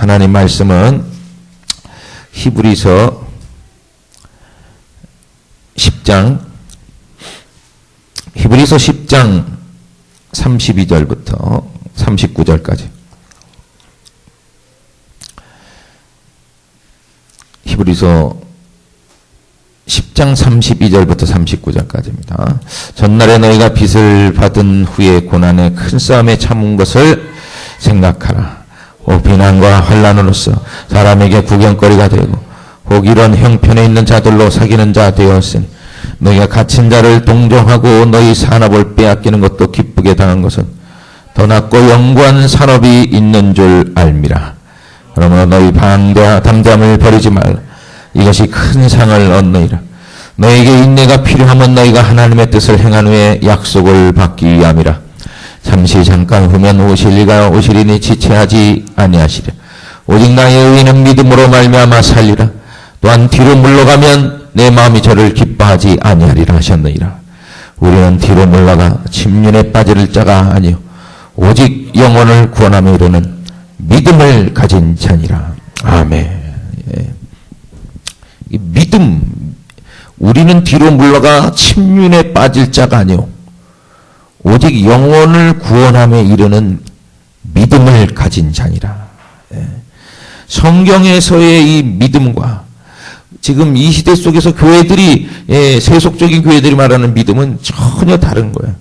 하나님 말씀은 히브리서 10장 32절부터 39절까지 히브리서 10장 32절부터 39절까지입니다. 전날에 너희가 빚을 받은 후에 고난의 큰 싸움에 참은 것을 생각하라. 혹 비난과 환난으로서 사람에게 구경거리가 되고 혹 이런 형편에 있는 자들로 사귀는 자 되었으니 너희가 갇힌 자를 동정하고 너희 산업을 빼앗기는 것도 기쁘게 당한 것은 더 낫고 영구한 산업이 있는 줄 알미라. 그러므로 너희 방대와 담담을 버리지 말라. 이것이 큰 상을 얻느니라. 너에게 인내가 필요하면 너희가 하나님의 뜻을 행한 후에 약속을 받기 위함이라. 잠시 잠깐 후면 오시리가 오시리니 지체하지 아니하시랴. 오직 나의 의인은 믿음으로 말미암아 살리라. 또한 뒤로 물러가면 내 마음이 저를 기뻐하지 아니하리라 하셨느니라. 우리는 뒤로 물러가 침륜에 빠질 자가 아니요 오직 영혼을 구원하며 이르는 믿음을 가진 자니라. 아멘. 이 믿음, 우리는 뒤로 물러가 침륜에 빠질 자가 아니요 오직 영혼을 구원하며 이르는 믿음을 가진 자니라. 성경에서의 이 믿음과 지금 이 시대 속에서 교회들이 세속적인 교회들이 말하는 믿음은 전혀 다른 거예요.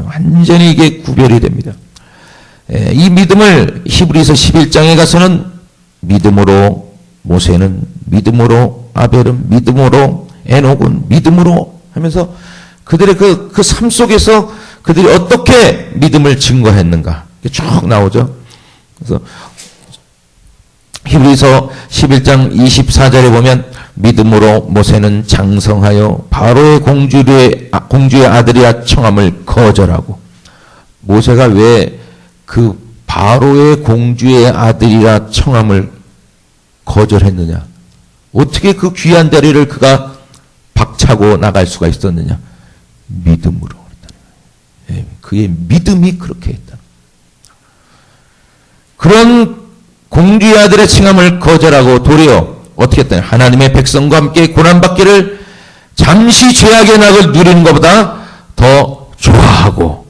완전히 이게 구별이 됩니다. 이 믿음을 히브리서 11장에 가서는 믿음으로 모세는 믿음으로 아벨은 믿음으로 에녹은 믿음으로 하면서 그들의 그 삶 속에서 그들이 어떻게 믿음을 증거했는가 쭉 나오죠. 그래서 히브리서 11장 24절에 보면 믿음으로 모세는 장성하여 바로의 공주의 아들이라 청함을 거절하고, 모세가 왜 그 바로의 공주의 아들이라 청함을 거절했느냐? 어떻게 그 귀한 자리를 그가 박차고 나갈 수가 있었느냐? 믿음으로. 그의 믿음이 그렇게 했다. 그런 공주의 아들의 칭함을 거절하고 도리어 어떻게 했다? 하나님의 백성과 함께 고난받기를 잠시 죄악의 낙을 누리는 것보다 더 좋아하고,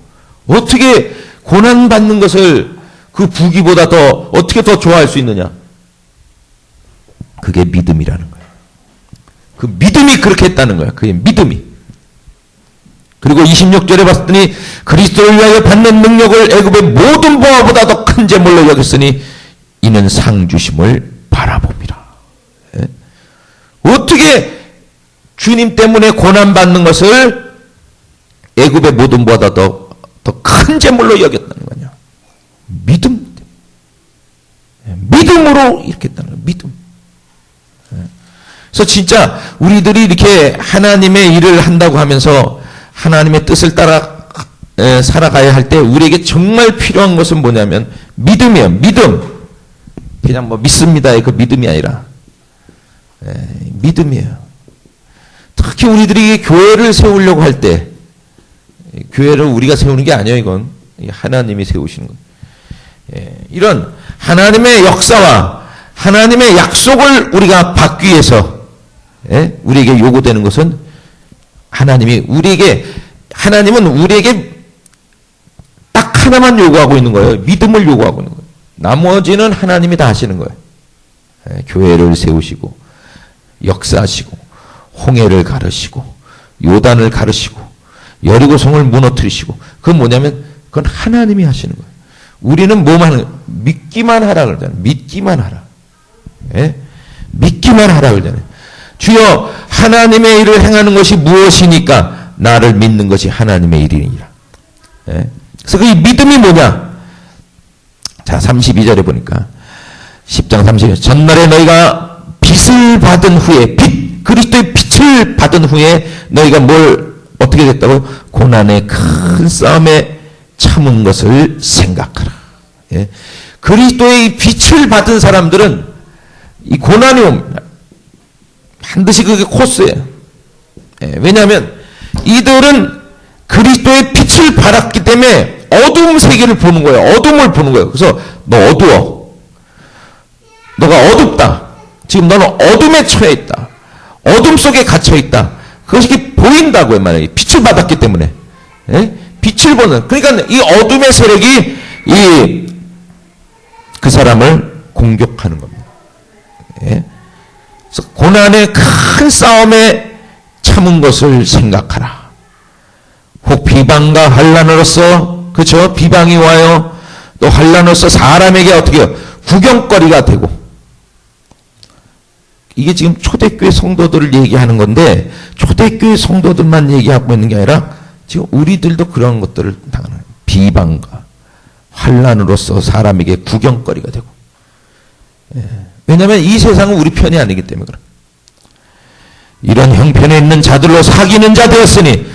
어떻게 고난받는 것을 그 부귀보다 더 어떻게 더 좋아할 수 있느냐? 그게 믿음이라는 거예요. 그 믿음이 그렇게 했다는 거예요. 그의 믿음이. 그리고 26절에 봤더니 그리스도를 위하여 받는 능력을 애굽의 모든 보화보다 더 큰 재물로 여겼으니 이는 상 주심을 바라봅니다. 예? 어떻게 주님 때문에 고난받는 것을 애굽의 모든 보화보다 더 큰 재물로 여겼다는 거냐? 믿음. 믿음으로 이렇게 했다는 거예요. 믿음. 그래서 진짜 우리들이 이렇게 하나님의 일을 한다고 하면서 하나님의 뜻을 따라 살아가야 할 때 우리에게 정말 필요한 것은 뭐냐면 믿음이에요. 믿음. 그냥 뭐 믿습니다의 그 믿음이 아니라 믿음이에요. 특히 우리들이 교회를 세우려고 할 때, 교회를 우리가 세우는 게 아니에요. 이건 하나님이 세우시는 거예요. 이런 하나님의 역사와 하나님의 약속을 우리가 받기 위해서 우리에게 요구되는 것은 하나님은 우리에게 딱 하나만 요구하고 있는 거예요. 믿음을 요구하고 있는 거예요. 나머지는 하나님이 다 하시는 거예요. 교회를 세우시고 역사하시고 홍해를 가르시고 요단을 가르시고 여리고성을 무너뜨리시고, 그건 뭐냐면 그건 하나님이 하시는 거예요. 우리는 뭐만 하는 거예요? 믿기만 하라 그러잖아요. 믿기만 하라. 믿기만 하라 그러잖아요. 주여 하나님의 일을 행하는 것이 무엇이니까 나를 믿는 것이 하나님의 일이니라. 그래서 그 믿음이 뭐냐? 자, 32절에 보니까 10장 32절 전날에 너희가 빚을 받은 후에, 그리스도의 빛을 받은 후에 너희가 뭘 어떻게 됐다고? 고난의 큰 싸움에 참은 것을 생각하라. 그리스도의 빛을 받은 사람들은 이 고난이 옵니다. 반드시 그게 코스예요. 왜냐하면 이들은 그리스도의 빛을 받았기 때문에 어두움 세계를 보는 거예요. 어둠을 보는 거예요. 그래서 너 어두워. 너가 어둡다. 지금 너는 어둠에 처해 있다. 어둠 속에 갇혀 있다. 그것이 보인다고요, 만약에. 빛을 받았기 때문에. 예? 빛을 보는. 그러니까 이 어둠의 세력이 그 사람을 공격하는 겁니다. 예? 그래서 고난의 큰 싸움에 참은 것을 생각하라. 혹 비방과 환난으로서, 그렇죠? 비방이 와요. 또 환난으로서 사람에게 어떻게 해요? 구경거리가 되고. 이게 지금 초대교회 성도들을 얘기하는 건데, 초대교회 성도들만 얘기하고 있는 게 아니라 지금 우리들도 그런 것들을 당하는 거예요. 비방과 환난으로서 사람에게 구경거리가 되고. 예. 왜냐하면 이 세상은 우리 편이 아니기 때문에 그래요. 이런 형편에 있는 자들로 사귀는 자 되었으니,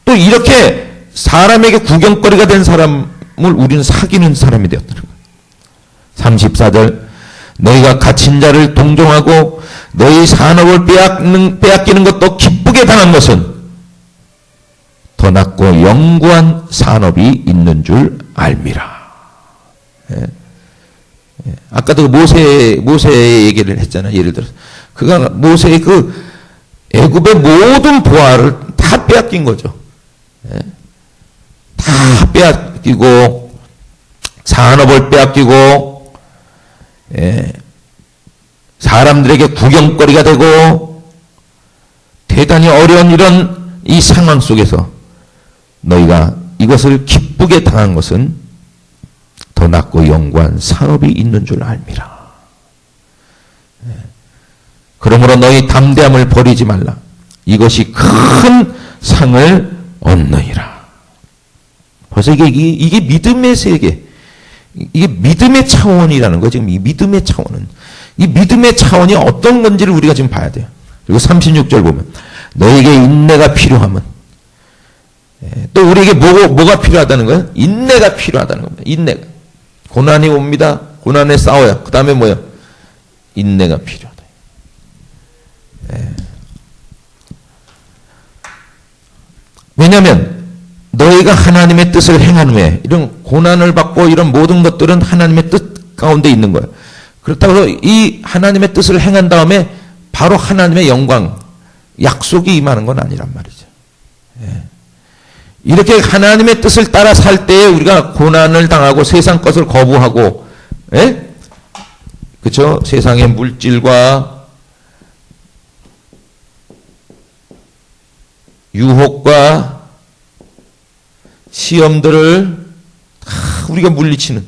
또 이렇게 사람에게 구경거리가 된 사람을 우리는 사귀는 사람이 되었다는 거예요. 34절, 너희가 갇힌 자를 동정하고 너희 산업을 빼앗기는 것도 기쁘게 당한 것은 더 낫고 영구한 산업이 있는 줄 알미라. 예. 예. 아까도 모세 얘기를 했잖아요. 예를 들어서 그가 모세의 그 애굽의 모든 보화를 다 빼앗긴 거죠. 예. 다 빼앗기고 산업을 빼앗기고, 예. 사람들에게 구경거리가 되고 대단히 어려운 이런 이 상황 속에서 너희가 이것을 기쁘게 당한 것은 더 낫고 영구한 산업이 있는 줄 알미라. 예. 그러므로 너희 담대함을 버리지 말라. 이것이 큰 상을 얻느니라. 벌써 이게 믿음의 세계, 이게 믿음의 차원이라는 거죠. 지금 이 믿음의 차원은, 이 믿음의 차원이 어떤 건지를 우리가 지금 봐야 돼요. 그리고 36절 보면 너에게 인내가 필요하면, 또 우리에게 뭐가 필요하다는 거예요? 인내가 필요하다는 겁니다. 인내가. 고난이 옵니다. 고난에 싸워야. 그 다음에 뭐예요? 인내가 필요하다. 왜냐하면 너희가 하나님의 뜻을 행한 후에, 이런 고난을 받고 이런 모든 것들은 하나님의 뜻 가운데 있는 거예요. 그렇다고 해서 이 하나님의 뜻을 행한 다음에 바로 하나님의 영광, 약속이 임하는 건 아니란 말이죠. 예. 이렇게 하나님의 뜻을 따라 살 때에 우리가 고난을 당하고 세상 것을 거부하고, 예? 그렇죠? 세상의 물질과 유혹과 시험들을 다 우리가 물리치는,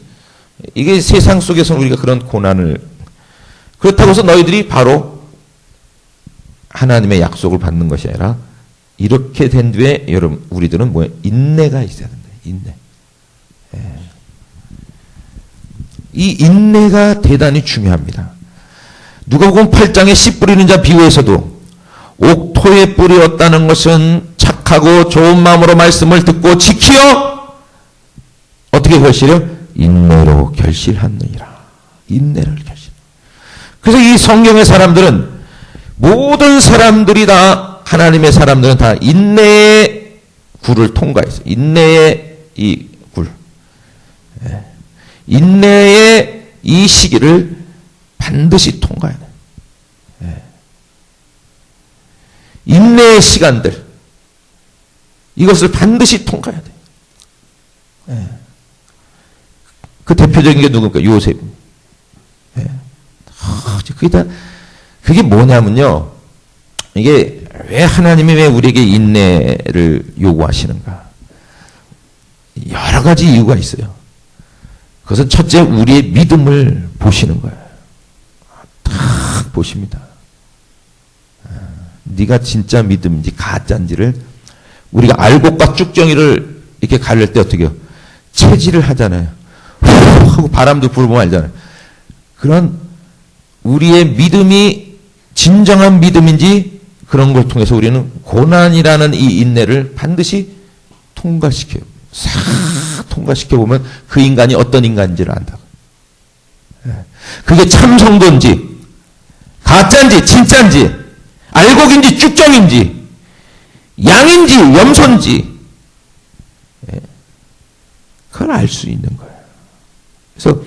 이게 세상 속에서는 우리가 그런 고난을, 그렇다고 해서 너희들이 바로 하나님의 약속을 받는 것이 아니라 이렇게 된 뒤에 여러분 우리들은 뭐예요? 인내가 있어야 된다. 인내. 예. 이 인내가 대단히 중요합니다. 누가복음 8장의 씨 뿌리는 자 비유에서도 옥토에 뿌리었다는 것은 착하고 좋은 마음으로 말씀을 듣고 지키어 어떻게 결실해요? 인내로 결실하느니라. 인내를 결실. 그래서 이 성경의 사람들은, 모든 사람들이 다, 하나님의 사람들은 다 인내의 굴을 통과했어요. 인내의 이 굴. 인내의 이 시기를 반드시 통과해야 돼요. 인내의 시간들, 이것을 반드시 통과해야 돼요. 그 대표적인 게 누굽니까? 요셉. 그게 뭐냐면요. 이게 왜 하나님이 왜 우리에게 인내를 요구하시는가? 여러 가지 이유가 있어요. 그것은 첫째, 우리의 믿음을 보시는 거예요. 딱 보십니다. 네가 진짜 믿음인지 가짜인지를 우리가 알곡과 쭉정이를 이렇게 가릴 때 어떻게 해요? 채질을 하잖아요. 하고 바람도 불어보면 알잖아요. 그런 우리의 믿음이 진정한 믿음인지, 그런 걸 통해서 우리는 고난이라는 이 인내를 반드시 통과시켜요. 싹 통과시켜보면 그 인간이 어떤 인간인지를 안다고. 그게 참 성도인지 가짜인지 진짜인지, 알곡인지 쭉정인지, 양인지 염소인지, 그걸 알 수 있는 거예요. 그래서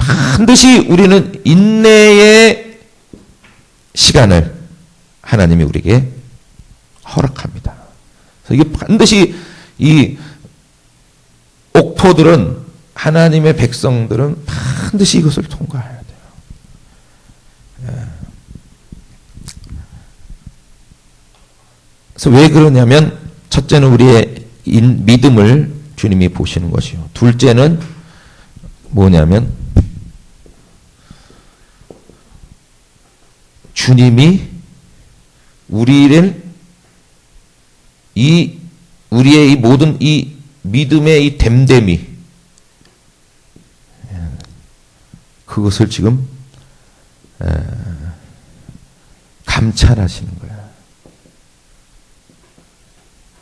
반드시 우리는 인내의 시간을 하나님이 우리에게 허락합니다. 그래서 이게 반드시 이 옥토들은 하나님의 백성들은 반드시 이것을 통과해야 돼요. 그래서 왜 그러냐면 첫째는 우리의 믿음을 주님이 보시는 것이요. 둘째는 뭐냐면 주님이 우리의 이 모든 이 믿음의 이 됨됨이 그것을 지금 감찰하시는 거야.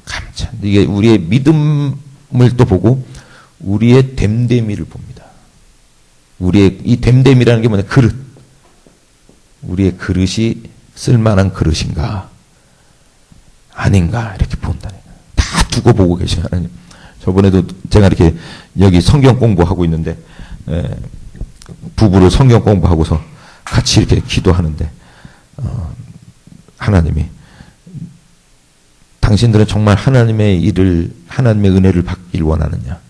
감찰. 이게 우리의 믿음을 또 보고 우리의 됨됨이를 봅니다. 우리의 이 됨됨이라는 게 뭐냐? 그릇. 우리의 그릇이 쓸만한 그릇인가 아닌가 이렇게 본다는 거예요. 다 두고 보고 계셔요. 하나님. 저번에도 제가 이렇게 여기 성경 공부하고 있는데 부부로 성경 공부하고서 같이 이렇게 기도하는데 하나님이 당신들은 정말 하나님의 일을 하나님의 은혜를 받길 원하느냐?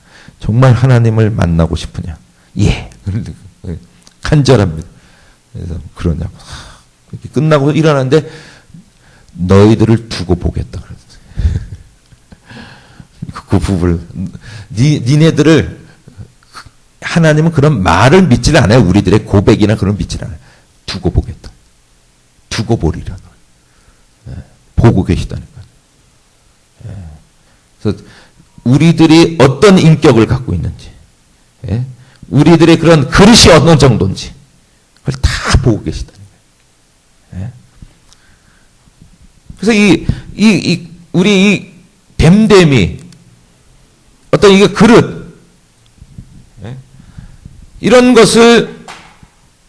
정말 하나님을 만나고 싶으냐? 예. 간절합니다. 그래서 그러냐고. 이렇게 끝나고 일어났는데 너희들을 두고 보겠다 그랬어요. 그 부부를 니네들을 하나님은 그런 말을 믿질 않아요. 우리들의 고백이나 그런 믿질 않아요. 두고 보겠다. 두고 보리라. 보고 계시다니까요. 그래서 우리들이 어떤 인격을 갖고 있는지, 우리들의 그런 그릇이 어느 정도인지 그걸 다 보고 계시다는 거예요. 그래서 우리 이 됨됨이 어떤 이게 그릇 이런 것을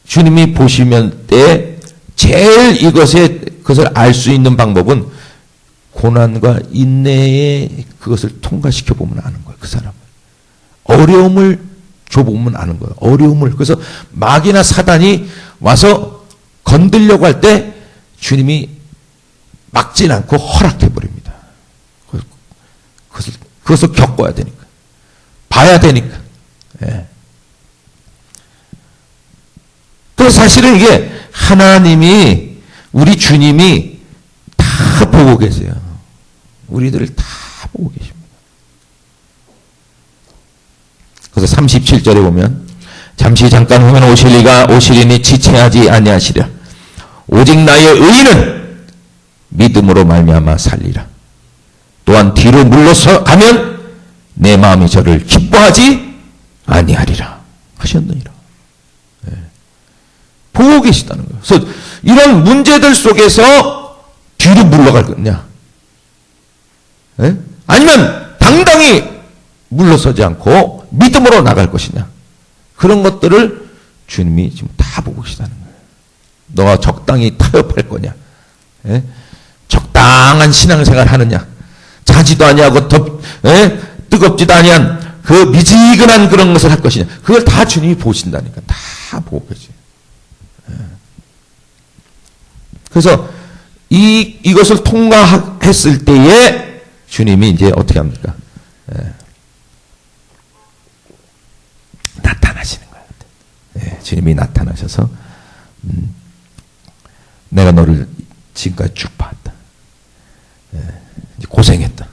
주님이 보시면 때 제일 그것을 알 수 있는 방법은 고난과 인내의 그것을 통과시켜 보면 아는 거예요. 그 사람은 어려움을 줘보면 아는 거예요. 어려움을. 그래서 마귀나 사단이 와서 건들려고 할 때 주님이 막진 않고 허락해 버립니다. 그것을 겪어야 되니까. 봐야 되니까. 그래서 사실은 이게 하나님이 우리 주님이 다 보고 계세요. 우리들을 다 보고 계십니다. 그래서 37절에 보면 잠시 잠깐 후면 오시리니 지체하지 아니하시랴. 오직 나의 의인은 믿음으로 말미암아 살리라. 또한 뒤로 물러서 가면 내 마음이 저를 기뻐하지 아니하리라 하셨느니라. 보고 계시다는 거예요. 그래서 이런 문제들 속에서 뒤로 물러갈 거냐? 아니면 당당히 물러서지 않고 믿음으로 나갈 것이냐? 그런 것들을 주님이 지금 다 보고 계시다는 거예요. 너가 적당히 타협할 거냐? 적당한 신앙생활 하느냐? 자지도 아니하고 뜨겁지도 아니한 그 미지근한 그런 것을 할 것이냐? 그걸 다 주님이 보신다니까. 다 보고 계세요. 그래서 이것을 통과했을 때에 주님이 이제 어떻게 합니까? 나타나시는 거예요. 주님이 나타나셔서 내가 너를 지금까지 쭉 봤다. 이제 고생했다.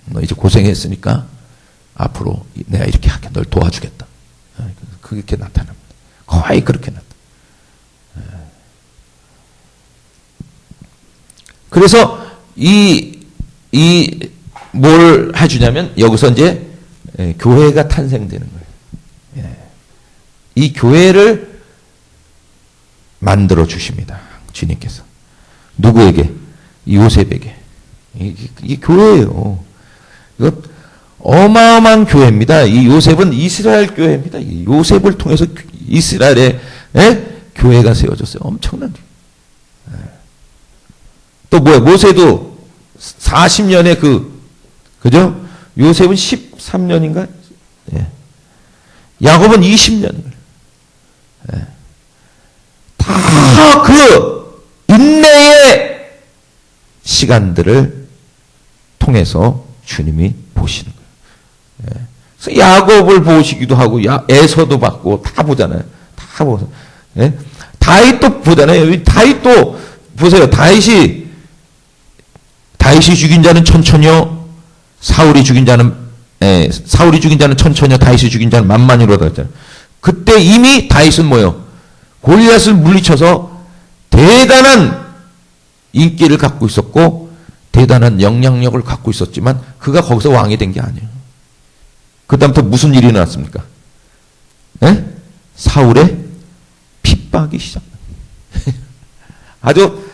너 이제 고생했으니까 앞으로 내가 이렇게 할게. 널 도와주겠다. 그렇게 나타납니다. 거의 그렇게 나타납니다. 그래서 뭘 해주냐면 여기서 이제 교회가 탄생되는 거예요. 이 교회를 만들어 주십니다. 주님께서. 누구에게? 요셉에게. 이게 교회예요. 이거 어마어마한 교회입니다. 이 요셉은 이스라엘 교회입니다. 이 요셉을 통해서 이스라엘의 교회가 세워졌어요. 엄청난 교회. 또 뭐야? 모세도 40년의 그죠? 요셉은 13년인가? 야곱은 20년을. 다 그 인내의 시간들을 통해서 주님이 보시는 거예요. 그래서 야곱을 보시기도 하고, 에서도 받고, 다 보잖아요. 다 보서. 다윗도 보잖아요. 다윗도 보세요. 다윗이 죽인 자는 천천히요. 사울이 죽인 자는 천천히요. 다윗이 죽인 자는 만만히로다 했잖아요. 그때 이미 다윗은 뭐요? 골리앗을 물리쳐서 대단한 인기를 갖고 있었고 대단한 영향력을 갖고 있었지만 그가 거기서 왕이 된 게 아니에요. 그 다음부터 무슨 일이 일어났습니까? 사울의 핍박이 시작합니다. 아주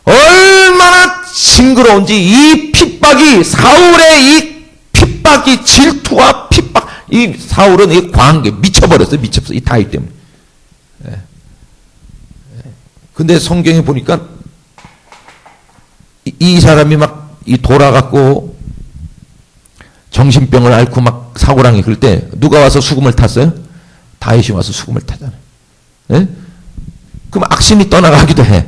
얼마나 징그러운지 이 핍박이, 사울의 이 핍박이, 질투와 핍박, 이 사울은 이 관계 미쳐버렸어요. 이 다윗 때문에. 근데 성경에 보니까 이 사람이 막 이 돌아갖고 정신병을 앓고 막 사고랑이 그럴 때 누가 와서 수금을 탔어요? 다윗이 와서 수금을 타잖아요. 그럼 악신이 떠나가기도 해.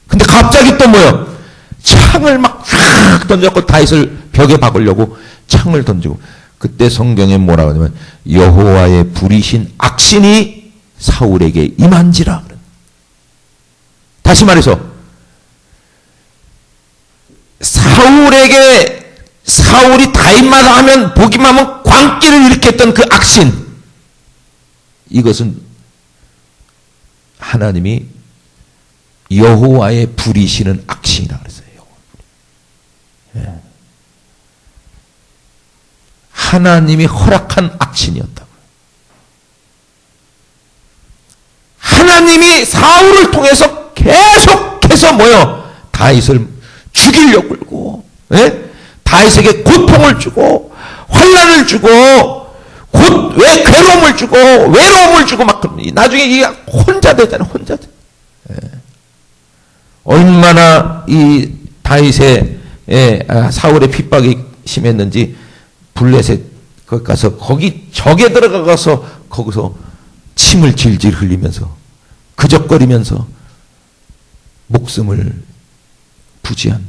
근데 갑자기 또 뭐요? 창을 막 휙 던졌고 다윗을 벽에 박으려고 창을 던지고 그때 성경에 뭐라고 하냐면 여호와의 불이신 악신이 사울에게 임한지라. 다시 말해서 사울이 다윗마다 하면 보기만 하면 광기를 일으켰던 그 악신, 이것은 하나님이 여호와의 불이시는 악신이라 그랬어요. 하나님이 허락한 악신이었다고요. 하나님이 사울을 통해서 계속해서 뭐요? 다윗을 죽이려고 끌고, 다윗에게 고통을 주고 환난을 주고 왜 괴로움을 주고 외로움을 주고 막 나중에 이 혼자 되잖아요. 혼자 돼. 얼마나 이 다윗의 사울의 핍박이 심했는지 블레셋 거기 가서 거기 적에 들어가서 거기서 침을 질질 흘리면서 그적거리면서 목숨을 부지한,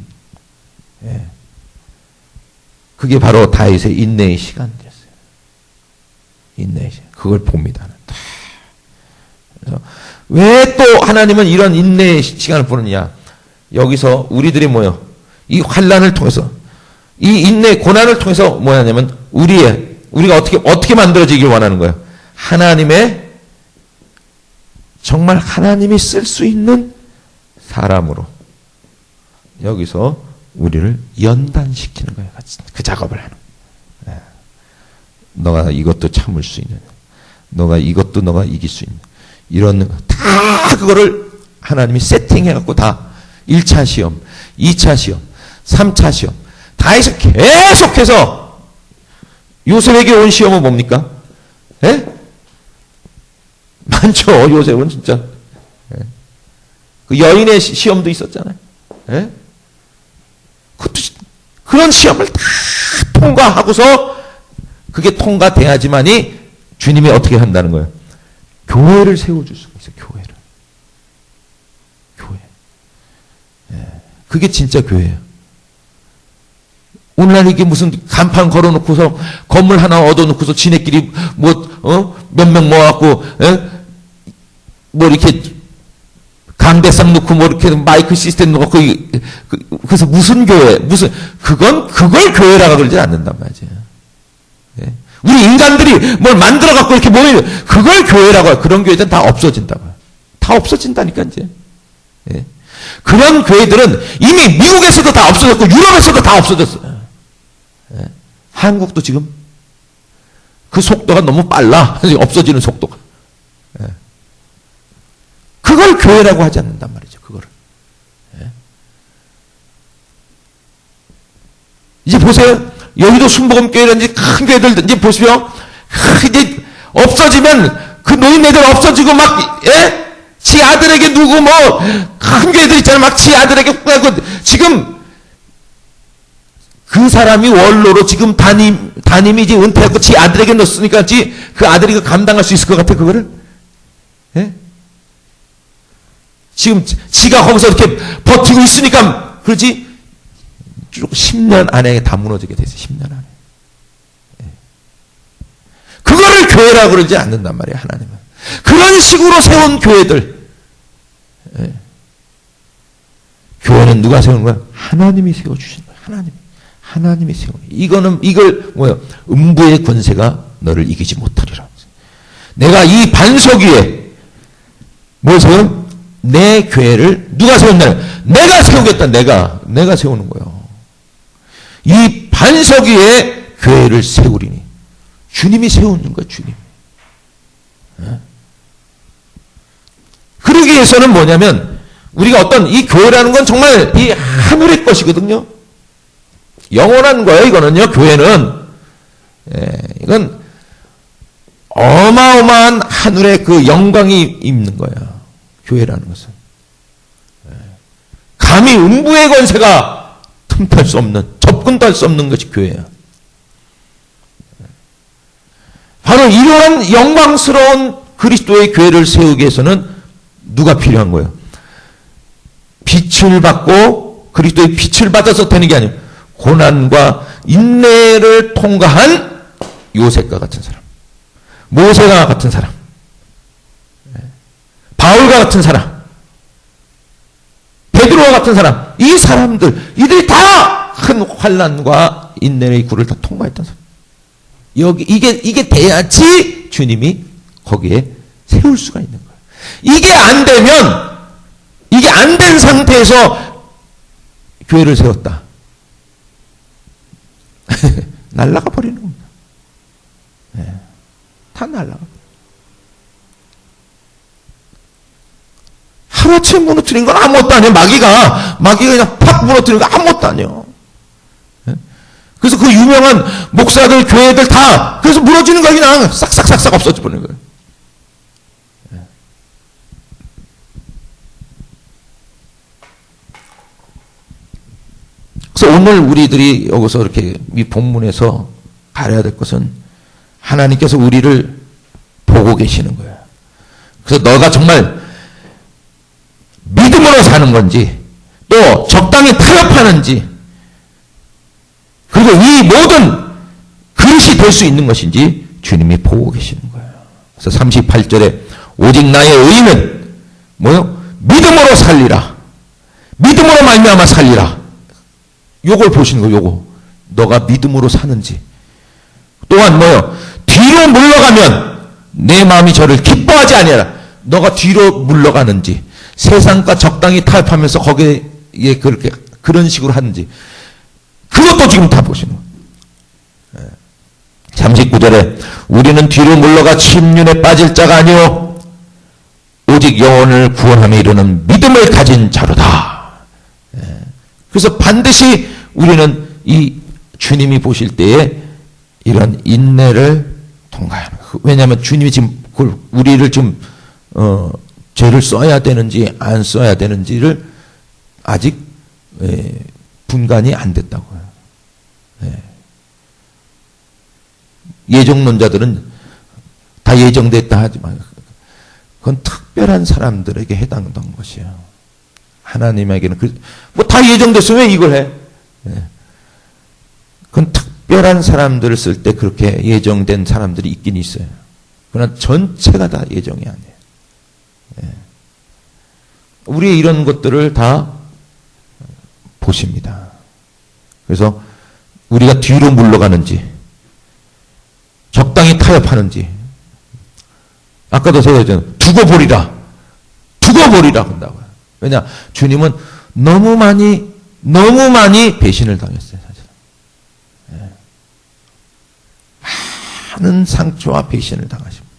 그게 바로 다윗의 인내의 시간이었어요. 인내의 시간. 그걸 봅니다. 왜 또 하나님은 이런 인내의 시간을 보느냐? 여기서 우리들이 뭐요? 이 환난을 통해서, 이 인내 고난을 통해서 뭐냐면 우리가 어떻게 만들어지길 원하는 거예요? 하나님의 정말 하나님이 쓸 수 있는 사람으로 여기서 우리를 연단시키는 거예요. 그 작업을 하는 거예요. 너가 이것도 참을 수 있는, 너가 이것도 너가 이길 수 있는, 이런 다 그거를 하나님이 세팅해갖고 다 1차 시험, 2차 시험, 3차 시험 다 해서 계속해서 요셉에게 온 시험은 뭡니까? 많죠. 요셉은 진짜. 그 여인의 시험도 있었잖아요. 그런 시험을 다 통과하고서 그게 통과돼야지만이 주님이 어떻게 한다는 거예요? 교회를 세워줄 수가 있어요. 교회. 그게 진짜 교회예요. 오늘날 이게 무슨 간판 걸어놓고서 건물 하나 얻어놓고서 지네끼리 몇 명 모아갖고 뭐 이렇게 강대상 놓고 뭐 이렇게 마이크 시스템 놓고 그래서 무슨 교회, 그걸 교회라고 그러지 않는단 말이죠. 우리 인간들이 뭘 만들어 갖고 이렇게 모이면 그걸 교회라고 해요. 그런 교회들은 다 없어진다고요. 다 없어진다니까 이제. 그런 교회들은 이미 미국에서도 다 없어졌고 유럽에서도 다 없어졌어요. 한국도 지금 그 속도가 너무 빨라. 없어지는 속도가. 그걸 교회라고 하지 않는단 말이죠. 그거를. 이제 보세요. 여기도 순복음교회라든지 큰 교회들 이제 보시면 이제 없어지면 그 노인네들 없어지고 막 지 아들에게 누구 큰 교회들 있잖아요. 막 지 아들에게 지금 그 사람이 원로로 지금 담임이 이제 은퇴하고 지 아들에게 넣었으니까 그 아들이 감당할 수 있을 것 같아, 그거를? 예? 지금 지가 거기서 이렇게 버티고 있으니까, 그렇지? 쭉 10년 안에 다 무너지게 됐어요, 10년 안에. 예. 그거를 교회라고 그러지 않는단 말이에요, 하나님은. 그런 식으로 세운 교회들. 예. 교회는 누가 세우는 거야? 하나님이 세워주신 거야, 하나님이 세우는 거야. 이걸 음부의 권세가 너를 이기지 못하리라. 내가 이 반석 위에 뭘 세워? 내 교회를 누가 세운다? 내가 세우겠다. 내가 세우는 거예요. 이 반석 위에 교회를 세우리니. 주님이 세우는 거야, 주님. 그러기 위해서는 뭐냐면, 우리가 이 교회라는 건 정말 이 하늘의 것이거든요. 영원한 거예요, 이거는요, 교회는. 이건 어마어마한 하늘의 그 영광이 있는 거야, 교회라는 것은. 감히 음부의 권세가 틈탈 수 없는, 접근도 할 수 없는 것이 교회야. 바로 이러한 영광스러운 그리스도의 교회를 세우기 위해서는 누가 필요한 거예요? 빛을 받고 그리스도의 빛을 받아서 되는 게 아니에요. 고난과 인내를 통과한 요셉과 같은 사람, 모세가 같은 사람, 바울과 같은 사람, 베드로와 같은 사람, 이 사람들, 이들이 다 큰 환난과 인내의 굴을 다 통과했던 사람. 이게 돼야지 주님이 거기에 세울 수가 있는 거예요. 이게 안 된 상태에서 교회를 세웠다. 날아가 버리는 겁니다. 다 날아가. 하루아침에 무너뜨린 건 아무것도 아니에요. 마귀가 그냥 팍 무너뜨린 건 아무것도 아니에요. 그래서 그 유명한 목사들, 교회들 다 그래서 무너지는 거야. 그냥 싹싹싹싹 없어져 버리는 거예요. 그래서 오늘 우리들이 여기서 이렇게 이 본문에서 가려야 될 것은 하나님께서 우리를 보고 계시는 거예요. 그래서 너가 정말 믿음으로 사는 건지 또 적당히 타협하는지 그리고 이 모든 그릇이 될 수 있는 것인지 주님이 보고 계시는 거예요. 그래서 38절에 오직 나의 의는 뭐요? 믿음으로 살리라. 믿음으로 말미암아 살리라. 요걸 보시는 거예요. 요거. 너가 믿음으로 사는지. 또한 뭐요? 뒤로 물러가면 내 마음이 저를 기뻐하지 아니하라. 너가 뒤로 물러가는지 세상과 적당히 타협하면서 거기에 그렇게 그런 식으로 하는지 그것도 지금 다 보시는 거예요. 39절에 우리는 뒤로 물러가 침륜에 빠질 자가 아니오 오직 영혼을 구원함에 이르는 믿음을 가진 자로다. 그래서 반드시 우리는 이 주님이 보실 때에 이런 인내를 통과하는 거예요. 왜냐하면 주님이 지금 우리를 좀 죄를 써야 되는지 안 써야 되는지를 아직 분간이 안 됐다고요. 예정론자들은 다 예정됐다 하지만 그건 특별한 사람들에게 해당된 것이에요. 하나님에게는 뭐 다 예정됐으면 왜 이걸 해? 그건 특별한 사람들을 쓸 때 그렇게 예정된 사람들이 있긴 있어요. 그러나 전체가 다 예정이 아니에요. 우리의 이런 것들을 다 보십니다. 그래서 우리가 뒤로 물러가는지 적당히 타협하는지 아까도 제가 했잖아요. 두고 보리라 한다고요. 왜냐? 주님은 너무 많이 배신을 당했어요. 사실. 많은 상처와 배신을 당하십니다.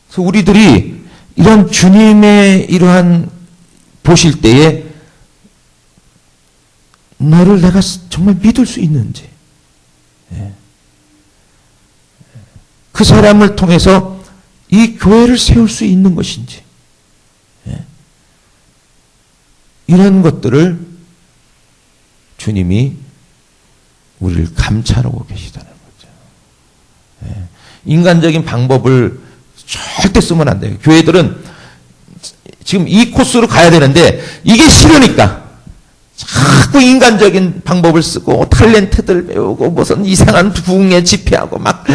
그래서 우리들이 이런 주님의 이러한 보실 때에 너를 내가 정말 믿을 수 있는지 그 사람을 통해서 이 교회를 세울 수 있는 것인지 이런 것들을 주님이 우리를 감찰하고 계시다는 거죠. 예. 인간적인 방법을 절대 쓰면 안 돼요. 교회들은 지금 이 코스로 가야 되는데 이게 싫으니까 자꾸 인간적인 방법을 쓰고 탤런트들 배우고 무슨 이상한 부흥회 집회하고 막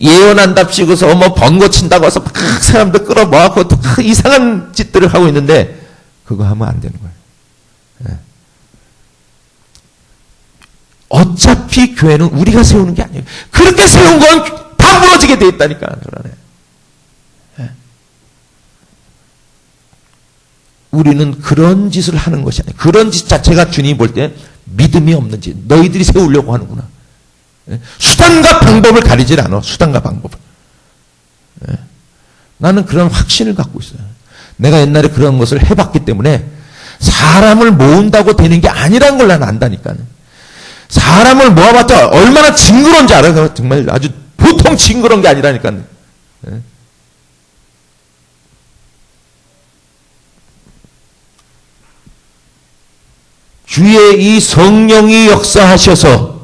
예언한답시고서 뭐 번거 친다고 해서 막 사람들 끌어모아고 또 이상한 짓들을 하고 있는데 그거 하면 안 되는 거예요. 예. 어차피 교회는 우리가 세우는 게 아니에요. 그렇게 세운 건 다 무너지게 돼 있다니까. 예. 우리는 그런 짓을 하는 것이 아니에요. 그런 짓 자체가 주님이 볼 때 믿음이 없는 짓. 너희들이 세우려고 하는구나. 예. 수단과 방법을 가리질 않아. 수단과 방법을. 예. 나는 그런 확신을 갖고 있어요. 내가 옛날에 그런 것을 해봤기 때문에 사람을 모은다고 되는 게 아니라는 걸 나는 안다니까요. 사람을 모아봤자 얼마나 징그러운지 알아요. 정말 아주 보통 징그러운 게 아니라니까요. 예. 주의 이 성령이 역사하셔서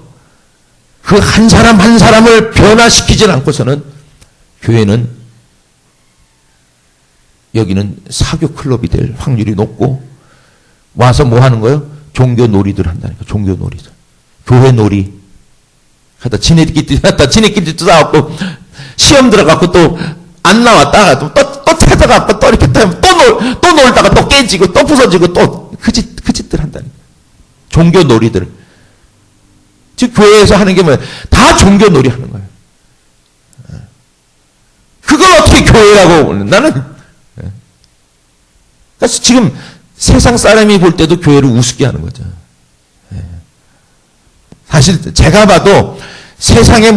그 한 사람 한 사람을 변화시키진 않고서는 교회는 여기는 사교 클럽이 될 확률이 높고 와서 뭐 하는 거예요? 종교 놀이들 한다니까. 종교 놀이들. 교회 놀이. 하다 지네끼리 싸웠고 시험 들어갖고 또 안 나왔다가 또 찾아갖고 또 이렇게 또 놀다가 또 깨지고 또 부서지고 또 그 짓들 한다니까. 종교 놀이들. 즉 교회에서 하는 게 뭐야? 다 종교 놀이 하는 거예요. 그걸 어떻게 교회라고 나는. 그래서 지금 세상 사람이 볼 때도 교회를 우습게 하는 거죠. 사실 제가 봐도 세상에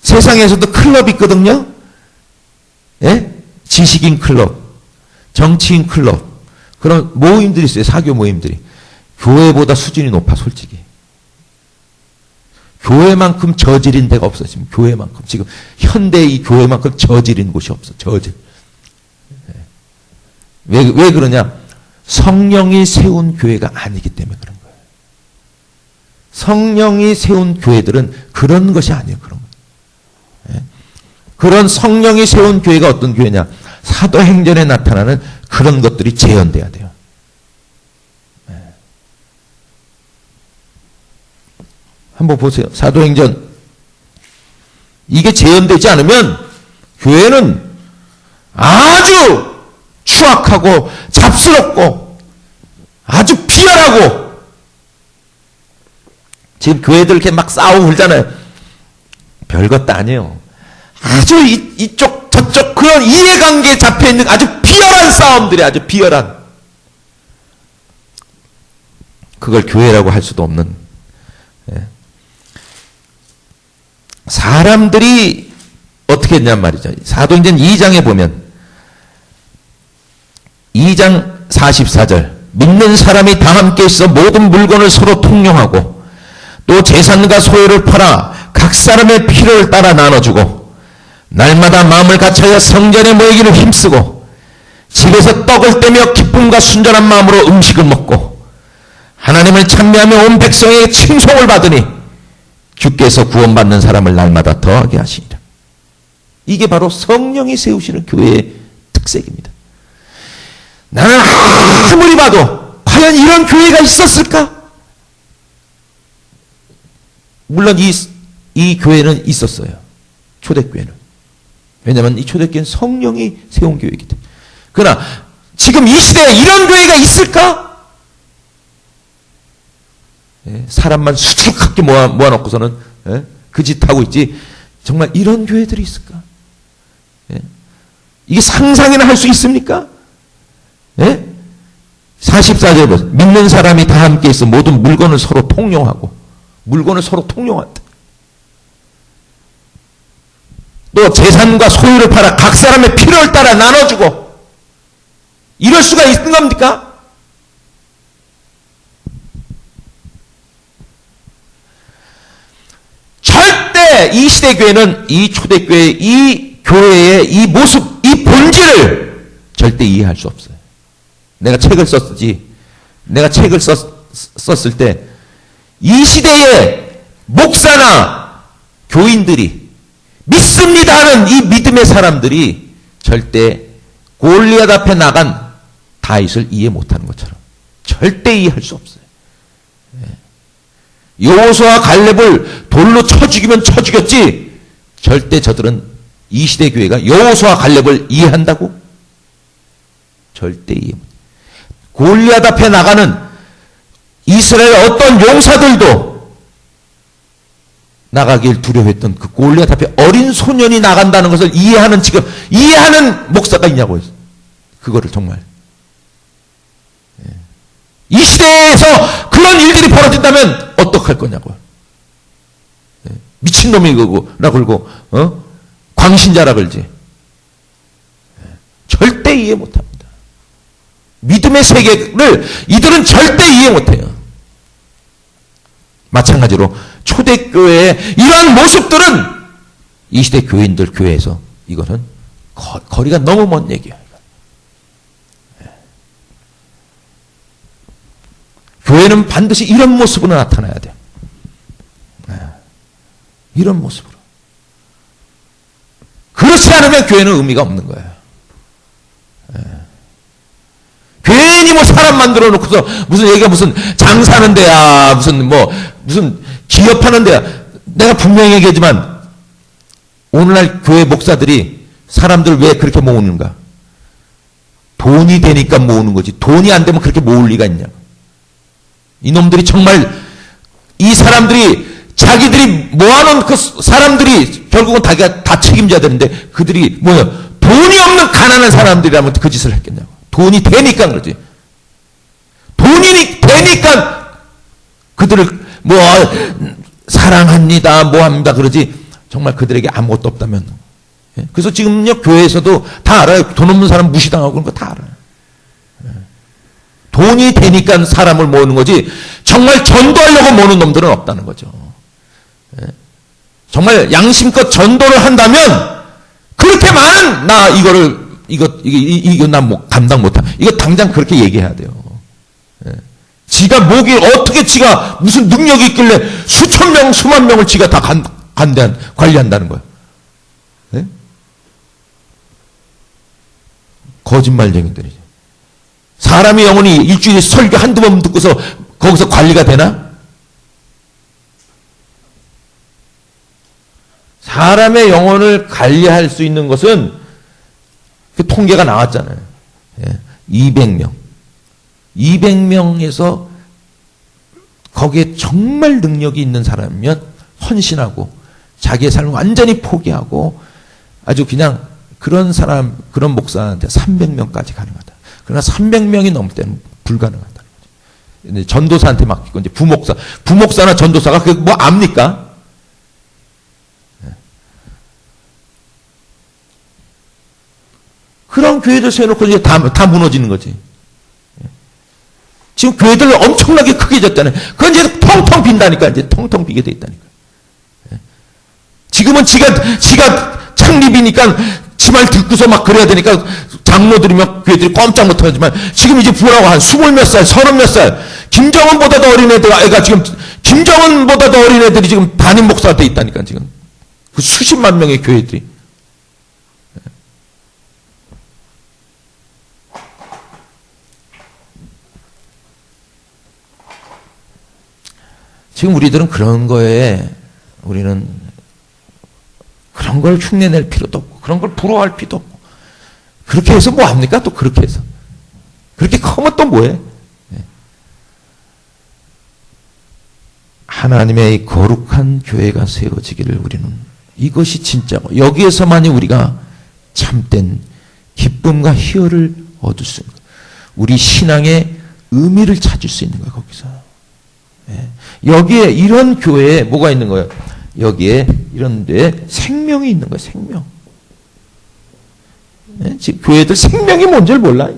세상에서도 클럽이 있거든요. 예? 지식인 클럽, 정치인 클럽, 그런 모임들이 있어요. 사교 모임들이. 교회보다 수준이 높아, 솔직히. 교회만큼 저질인 데가 없어, 지금. 교회만큼. 지금 현대의 이 교회만큼 저질인 곳이 없어, 저질. 왜 그러냐? 성령이 세운 교회가 아니기 때문에 그런 거예요. 성령이 세운 교회들은 그런 것이 아니에요. 그런 거. 예? 그런 성령이 세운 교회가 어떤 교회냐? 사도행전에 나타나는 그런 것들이 재현돼야 돼요. 예. 한번 보세요. 사도행전. 이게 재현되지 않으면 교회는 아주 추악하고 잡스럽고 아주 비열하고. 지금 교회들 이렇게 막 싸우고 그러잖아요. 별것도 아니에요. 아주 이쪽 저쪽 그런 이해관계에 잡혀있는 아주 비열한 싸움들이 아주 비열한. 그걸 교회라고 할 수도 없는. 예. 사람들이 어떻게 했냔 말이죠. 사도행전 2장에 보면 2장 44절 믿는 사람이 다 함께 있어 모든 물건을 서로 통용하고 또 재산과 소유를 팔아 각 사람의 필요를 따라 나눠주고 날마다 마음을 같이하여 성전에 모이기를 힘쓰고 집에서 떡을 떼며 기쁨과 순전한 마음으로 음식을 먹고 하나님을 찬미하며 온 백성에게 칭송을 받으니 주께서 구원받는 사람을 날마다 더하게 하시니라. 이게 바로 성령이 세우시는 교회의 특색입니다. 나는 아무리 봐도 과연 이런 교회가 있었을까? 물론 이 교회는 있었어요. 초대교회는. 왜냐하면 이 초대교회는 성령이 세운 교회이기 때문에. 그러나 지금 이 시대에 이런 교회가 있을까? 예, 사람만 수두룩하게 모아놓고서는 예, 그 짓 하고 있지. 정말 이런 교회들이 있을까? 예? 이게 상상이나 할 수 있습니까? 예? 44절 보세요. 믿는 사람이 다 함께 있어 모든 물건을 서로 통용하고 물건을 서로 통용한다. 또 재산과 소유를 팔아 각 사람의 필요를 따라 나눠주고 이럴 수가 있는 겁니까? 절대 이 시대 교회는 이 초대교회 이 교회의 이 모습 이 본질을 절대 이해할 수 없어요. 내가 책을 썼지. 내가 책을 썼을 때 이 시대의 목사나 교인들이 믿습니다 하는 이 믿음의 사람들이 절대 골리앗 앞에 나간 다윗을 이해 못하는 것처럼 절대 이해할 수 없어요. 여호수아와 갈렙을 돌로 쳐 죽이면 쳐 죽였지 절대 저들은 이 시대 교회가 여호수아와 갈렙을 이해한다고? 절대 이해 못해요. 골리앗 앞에 나가는 이스라엘 어떤 용사들도 나가길 두려워했던 그 골리앗 앞에 어린 소년이 나간다는 것을 이해하는 목사가 있냐고요. 그거를 정말. 이 시대에서 그런 일들이 벌어진다면 어떡할 거냐고요. 미친놈이 그거라 그러고 광신자라 그러지. 절대 이해 못합니다. 믿음의 세계를 이들은 절대 이해 못해요. 마찬가지로 초대교회의 이러한 모습들은 이 시대 교인들 교회에서 이거는 거리가 너무 먼 얘기야. 교회는 반드시 이런 모습으로 나타나야 돼요. 이런 모습으로. 그렇지 않으면 교회는 의미가 없는 거예요. 괜히 뭐 사람 만들어 놓고서 무슨 얘기가 무슨 장사하는 데야, 무슨 기업하는 데야. 내가 분명히 얘기하지만 오늘날 교회 목사들이 사람들 왜 그렇게 모으는가? 돈이 되니까 모으는 거지. 돈이 안 되면 그렇게 모을 리가 있냐? 이놈들이 정말 이 사람들이 자기들이 모아놓은 그 사람들이 결국은 다 책임져야 되는데 그들이 뭐야? 돈이 없는 가난한 사람들이라면 그 짓을 했겠냐고. 돈이 되니까 그러지. 돈이 되니까 그들을 사랑합니다, 합니다 그러지. 정말 그들에게 아무것도 없다면. 그래서 지금요 교회에서도 다 알아요. 돈 없는 사람 무시당하고 그런 거 다 알아요. 돈이 되니까 사람을 모으는 거지 정말 전도하려고 모으는 놈들은 없다는 거죠. 정말 양심껏 전도를 한다면 그렇게 많은 이거 나 감당 못하. 이거 당장 그렇게 얘기해야 돼요. 지가 어떻게 지가 무슨 능력이 있길래 수천 명, 수만 명을 지가 다 관리한다는 거야. 네? 거짓말쟁이들이죠. 사람의 영혼이 일주일에 설교 한두 번 듣고서 거기서 관리가 되나? 사람의 영혼을 관리할 수 있는 것은 그 통계가 나왔잖아요. 200명. 200명에서 거기에 정말 능력이 있는 사람이면 헌신하고 자기의 삶을 완전히 포기하고 아주 그냥 그런 사람, 그런 목사한테 300명까지 가능하다. 그러나 300명이 넘을 때는 불가능하다는 거죠. 전도사한테 맡기고 이제 부목사나 전도사가 그게 뭐 압니까? 그런 교회들 세워놓고 이제 다 무너지는 거지. 지금 교회들 엄청나게 크게 졌잖아요. 그건 이제 텅텅 빈다니까. 이제 텅텅 비게 돼 있다니까. 지금은 지가 창립이니까 지 말 듣고서 막 그래야 되니까 장로들이면 교회들이 꼼짝 못 하지만 지금 이제 부하고 한 20몇 살, 30몇 살, 김정은보다도 어린 김정은보다도 어린 애들이 지금 담임 목사가 돼 있다니까 지금. 그 수십만 명의 교회들이. 지금 우리들은 그런 거에 우리는 그런 걸 흉내낼 필요도 없고 그런 걸 부러워할 필요도 없고 그렇게 해서 뭐 합니까? 또 그렇게 해서 그렇게 커면 또 뭐해? 하나님의 이 거룩한 교회가 세워지기를 우리는 이것이 진짜고 여기에서만이 우리가 참된 기쁨과 희열을 얻을 수 있는 거예요. 우리 신앙의 의미를 찾을 수 있는 거예요. 거기서. 여기에 이런 교회에 뭐가 있는 거예요? 여기에 이런 데에 생명이 있는 거예요. 생명. 지금 교회들 생명이 뭔지를 몰라.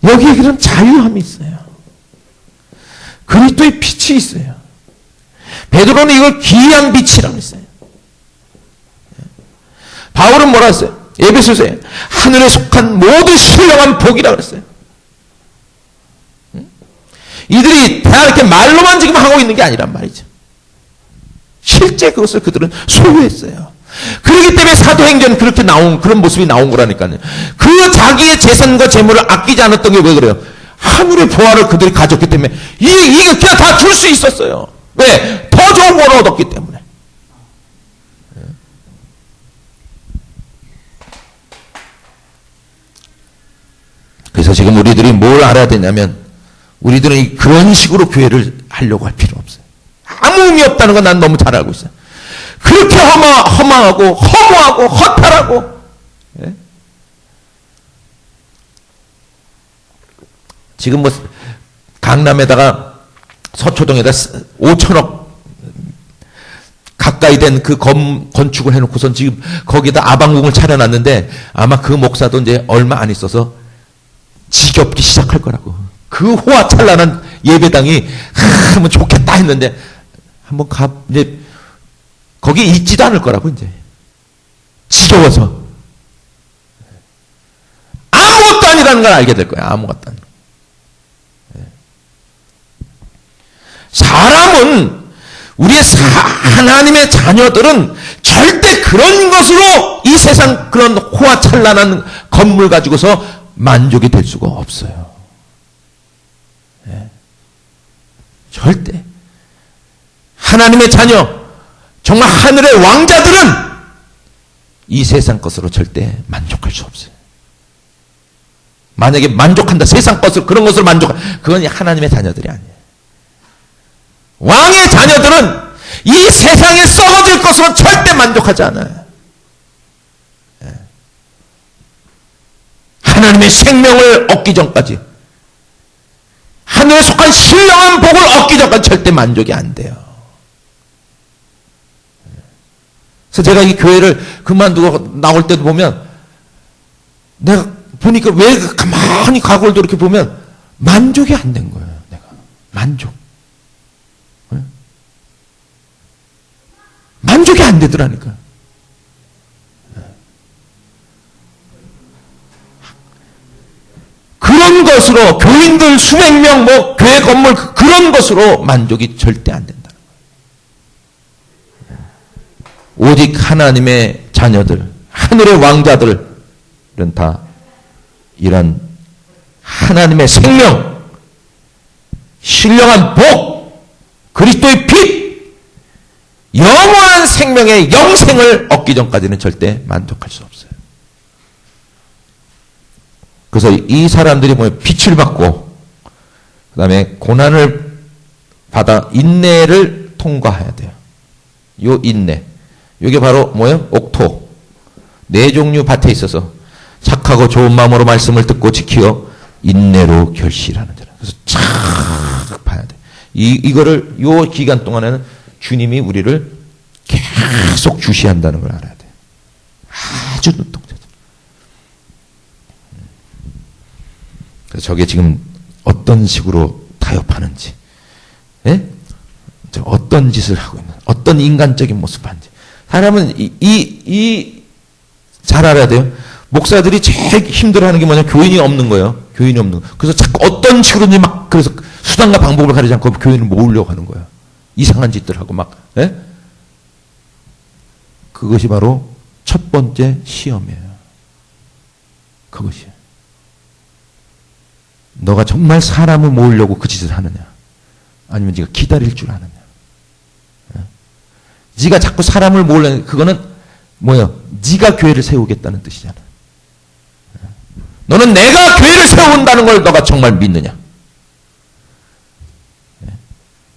여기에 그런 자유함이 있어요. 그리스도의 빛이 있어요. 베드로는 이걸 기이한 빛이라고 했어요. 바울은 뭐라 했어요? 에베소서에 하늘에 속한 모든 신령한 복이라고 했어요. 이들이 다 이렇게 말로만 지금 하고 있는 게 아니란 말이죠. 실제 그것을 그들은 소유했어요. 그렇기 때문에 사도행전 그렇게 나온 그런 모습이 나온 거라니까요. 그 자기의 재산과 재물을 아끼지 않았던 게 왜 그래요? 하늘의 보화를 그들이 가졌기 때문에 이게 그냥 다 줄 수 있었어요. 왜? 더 좋은 걸 얻었기 때문에. 그래서 지금 우리들이 뭘 알아야 되냐면 우리들은 그런 식으로 교회를 하려고 할 필요 없어요. 아무 의미 없다는 건 난 너무 잘 알고 있어요. 그렇게 허망하고 허무하고 허탈하고, 예? 지금 뭐 강남에다가 서초동에다 5천억 가까이 된 그 건축을 해놓고선 지금 거기다 아방궁을 차려놨는데 아마 그 목사도 이제 얼마 안 있어서 지겹기 시작할 거라고. 그 호화찬란한 예배당이 하면 좋겠다 했는데 한번 이제 거기 있지도 않을 거라고. 이제 지겨워서 아무것도 아니라는 걸 알게 될 거야. 아무것도 아니고. 사람은 우리의 하나님의 자녀들은 절대 그런 것으로 이 세상 그런 호화찬란한 건물 가지고서 만족이 될 수가 없어요. 네. 절대. 하나님의 자녀, 정말 하늘의 왕자들은 이 세상 것으로 절대 만족할 수 없어요. 만약에 만족한다, 세상 것을, 그런 것을 그건 하나님의 자녀들이 아니에요. 왕의 자녀들은 이 세상에 썩어질 것으로 절대 만족하지 않아요. 하나님의 생명을 얻기 전까지, 하늘에 속한 신령한 복을 얻기 전까지 절대 만족이 안 돼요. 그래서 제가 이 교회를 그만두고 나올 때도 보면 내가 보니까 왜 가만히 과거를 이렇게 보면 만족이 안 된 거예요. 내가 만족이 안 되더라니까. 그런 것으로 교인들 수백 명 뭐 교회 건물 그런 것으로 만족이 절대 안 된다. 오직 하나님의 자녀들, 하늘의 왕자들은 다 이런 하나님의 생명, 신령한 복, 그리스도의 빛, 영원한 생명의 영생을 얻기 전까지는 절대 만족할 수 없어요. 그래서 이 사람들이 뭐예요? 빛을 받고 그 다음에 고난을 받아 인내를 통과해야 돼요. 요 인내. 이게 바로 뭐예요? 옥토. 네 종류 밭에 있어서 착하고 좋은 마음으로 말씀을 듣고 지키어 인내로 결실하는 자라. 그래서 착 봐야 돼. 이거를 요 기간 동안에는 주님이 우리를 계속 주시한다는 걸 알아야 돼. 아주 눈동자죠. 그래서 저게 지금 어떤 식으로 타협하는지, 예? 어떤 짓을 하고 있는, 어떤 인간적인 모습을 하는지. 사람은 잘 알아야 돼요. 목사들이 제일 힘들어하는 게 뭐냐? 교인이 없는 거예요. 교인이 없는 거. 그래서 자꾸 어떤 식으로든지 막, 그래서 수단과 방법을 가리지 않고 교인을 모으려고 하는 거예요. 이상한 짓들 하고 막, 예? 그것이 바로 첫 번째 시험이에요. 그것이에요. 너가 정말 사람을 모으려고 그 짓을 하느냐? 아니면 네가 기다릴 줄 아느냐? 네가 자꾸 사람을 모으려는, 그거는 뭐예요? 네가 교회를 세우겠다는 뜻이잖아. 너는 내가 교회를 세운다는 걸 너가 정말 믿느냐?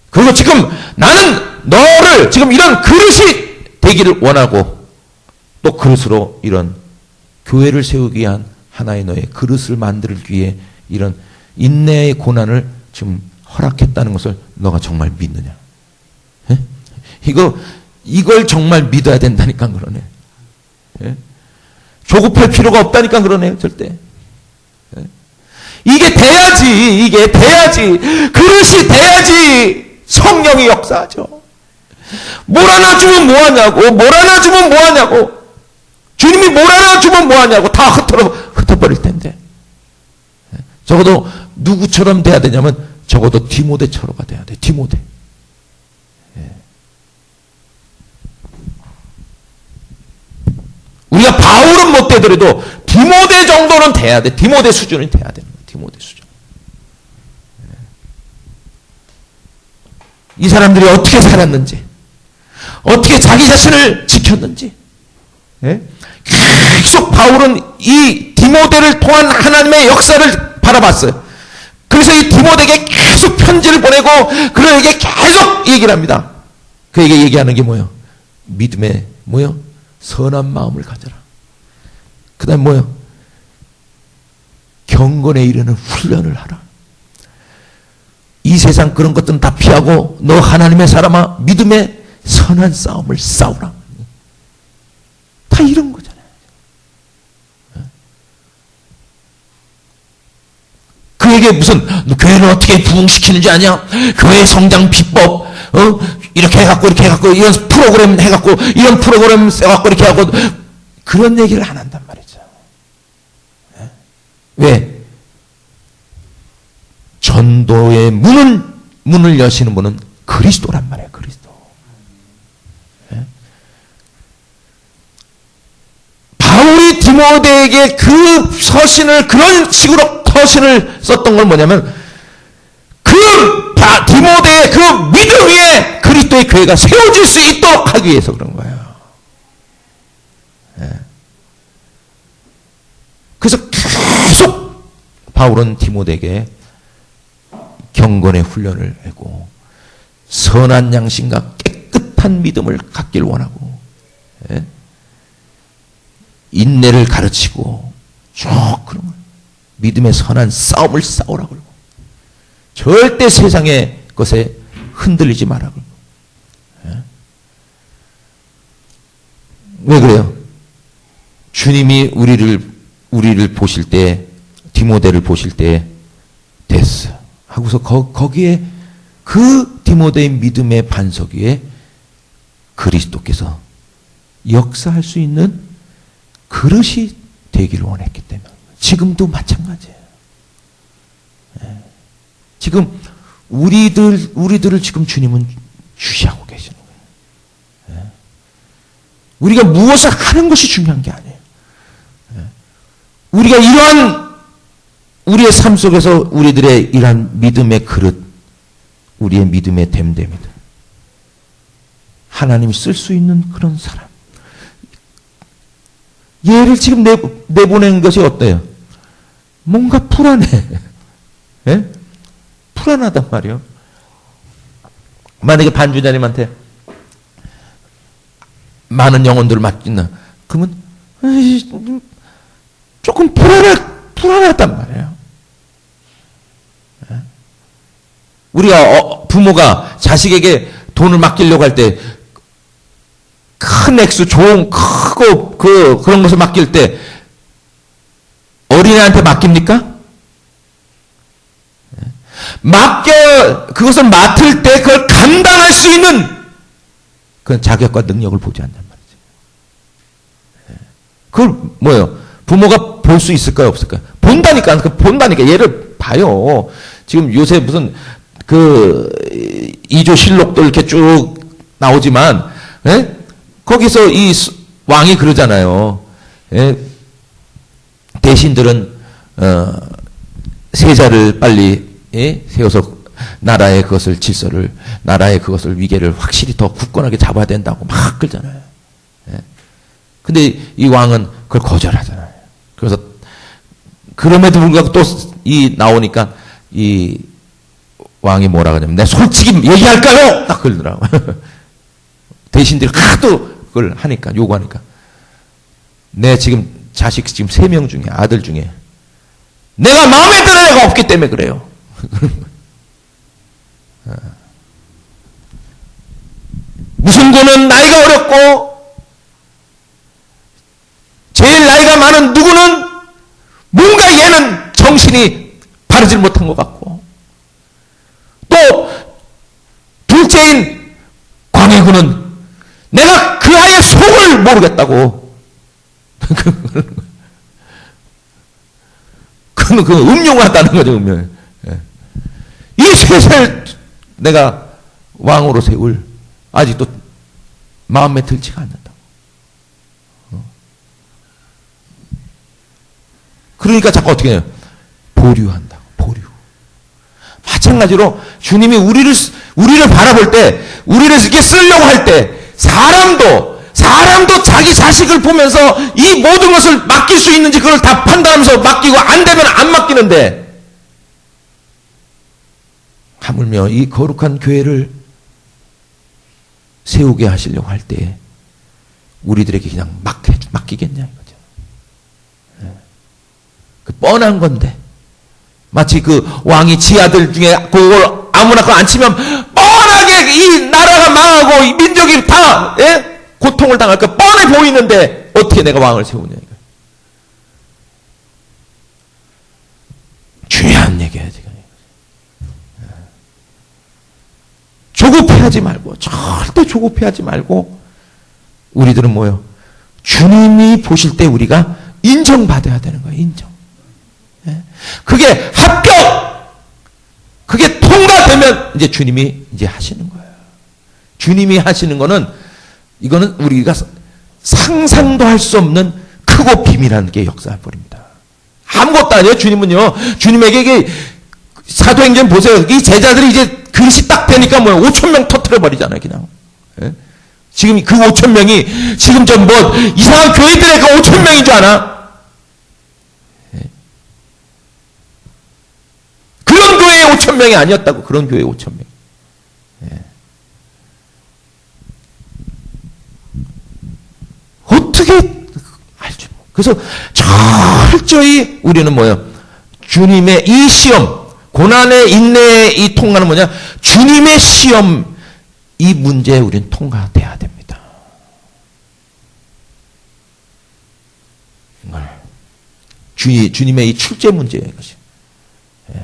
그리고 지금 나는 너를 지금 이런 그릇이 되기를 원하고 또 그릇으로 이런 교회를 세우기 위한 하나의 너의 그릇을 만들기 위해 이런 인내의 고난을 지금 허락했다는 것을 너가 정말 믿느냐? 예? 이걸 정말 믿어야 된다니까 그러네. 예? 조급할 필요가 없다니까 그러네요. 절대. 예? 이게 돼야지. 그릇이 돼야지 성령이 역사하죠. 뭘 하나 주면 뭐하냐고. 뭘 하나 주면 뭐하냐고. 주님이 몰아주면 뭐하냐고 다 흩어버릴 텐데. 적어도 누구처럼 돼야 되냐면 적어도 디모데처럼가 돼야 돼. 디모데. 우리가 바울은 못 되더라도 디모데 정도는 돼야 돼. 디모데 수준이 돼야 되는 거야. 디모데 수준. 이 사람들이 어떻게 살았는지, 어떻게 자기 자신을 지켰는지. 계속 바울은 이 디모데를 통한 하나님의 역사를 바라봤어요. 그래서 이 디모데에게 계속 편지를 보내고 그에게 계속 얘기를 합니다. 그에게 얘기하는 게 뭐예요? 믿음의 뭐예요? 선한 마음을 가져라. 그 다음 뭐예요? 경건에 이르는 훈련을 하라. 이 세상 그런 것들은 다 피하고 너 하나님의 사람아 믿음의 선한 싸움을 싸우라. 다 이런 거잖아요. 그에게 무슨 교회를 어떻게 부흥시키는지 아냐? 교회 성장 비법 이렇게 해갖고 이런 프로그램 해갖고 이런 프로그램 써갖고 이렇게 하고 그런 얘기를 안 한단 말이죠. 왜? 전도의 문을 여시는 분은 그리스도란 말이에요. 그리스도. 바울이 디모데에게 그 서신을 그런 식으로 서신을 썼던 건 뭐냐면 디모데의 그 믿음 위에 그리스도의 교회가 세워질 수 있도록 하기 위해서 그런 거예요. 그래서 계속 바울은 디모데에게 경건의 훈련을 하고 선한 양심과 깨끗한 믿음을 갖길 원하고 인내를 가르치고 쭉 그런 거예요. 믿음의 선한 싸움을 싸우라고 그러고 절대 세상의 것에 흔들리지 마라 그러고. 왜 그래요? 주님이 우리를 보실 때 디모데를 보실 때 됐어 하고서 거기에 그 디모데의 믿음의 반석 위에 그리스도께서 역사할 수 있는 그릇이 되기를 원했기 때문에 지금도 마찬가지예요. 지금 우리들을 지금 주님은 주시하고 계시는 거예요. 우리가 무엇을 하는 것이 중요한 게 아니에요. 우리가 이러한 우리의 삶 속에서 우리들의 이러한 믿음의 그릇, 우리의 믿음의 댐댐이들, 하나님이 쓸 수 있는 그런 사람. 얘를 지금 내보내는 것이 어때요? 뭔가 불안해. 불안하단 말이에요. 만약에 반주자님한테 많은 영혼들을 맡긴다. 그러면 조금 불안하단 말이에요. 우리가 부모가 자식에게 돈을 맡기려고 할 때 큰 액수 좋은 크고 그런 것을 맡길 때 어린애한테 맡깁니까? 그것을 맡을 때 그걸 감당할 수 있는 그런 자격과 능력을 보지 않단 말이죠. 그걸 뭐예요? 부모가 볼 수 있을까요? 없을까요? 본다니까. 얘를 봐요. 지금 요새 무슨 이조 실록도 이렇게 쭉 나오지만, 거기서 이 왕이 그러잖아요. 대신들은, 세자를 빨리, 세워서 나라의 그것을 질서를, 나라의 그것을 위계를 확실히 더 굳건하게 잡아야 된다고 막 그러잖아요. 근데 이 왕은 그걸 거절하잖아요. 그래서, 그럼에도 불구하고 또 나오니까 이 왕이 뭐라 그러냐면, 내가 솔직히 얘기할까요? 딱 그러더라고. 대신들이 하도 그걸 하니까, 요구하니까. 내 지금 자식 지금 3명 중에, 아들 중에, 내가 마음에 드는 애가 없기 때문에 그래요. 무슨 분은 나이가 어렸고, 제일 나이가 많은 누구는 뭔가 얘는 정신이 바르질 못한 것 같고, 또 둘째인 광해군은 내가 그 아이의 속을 모르겠다고 그건 음용하다는 거죠, 음용. 예. 이 셋을 내가 왕으로 세울 아직도 마음에 들지가 않는다. 그러니까 자꾸 어떻게 해요? 보류한다고, 보류. 마찬가지로 주님이 우리를 바라볼 때, 우리를 이렇게 쓰려고 할 때, 사람도 자기 자식을 보면서 이 모든 것을 맡길 수 있는지 그걸 다 판단하면서 맡기고 안 되면 안 맡기는데, 하물며 이 거룩한 교회를 세우게 하시려고 할 때 우리들에게 그냥 맡기겠냐 이거죠. 그 뻔한 건데, 마치 그 왕이 지 아들 중에 그걸 아무나 거 안 치면 뻔하게 이 나라가 망하고 이 민족이 다 고통을 당할 거 뻔해 보이는데 어떻게 내가 왕을 세우냐 이거. 중요한 얘기야 지금. 조급해하지 말고, 절대 조급해하지 말고, 우리들은 뭐요? 주님이 보실 때 우리가 인정받아야 되는 거예요, 인정. 그게 합격! 그게 통과되면 이제 주님이 이제 하시는 거예요. 주님이 하시는 거는, 이거는 우리가 상상도 할 수 없는 크고 비밀한 게 역사해 버립니다. 아무것도 아니에요, 주님은요. 주님에게 이게 사도행전 보세요. 이 제자들이 이제 그릇이 딱 되니까 뭐야, 5,000명 터뜨려 버리잖아요, 그냥. 예? 지금 그 5,000명이 지금 좀 뭐 이상한 교회들의 그 5,000명인 줄 아나? 예? 그런 교회의 5,000명이 아니었다고. 그런 교회의 5,000명. 예. 어떻게 알죠? 그래서 철저히 우리는 뭐예요? 주님의 이 시험, 고난의 인내의 이 통과는 뭐냐? 주님의 시험, 이 문제에 우리는 통과돼야 됩니다. 주님의 이 출제 문제예요, 이것이. 예.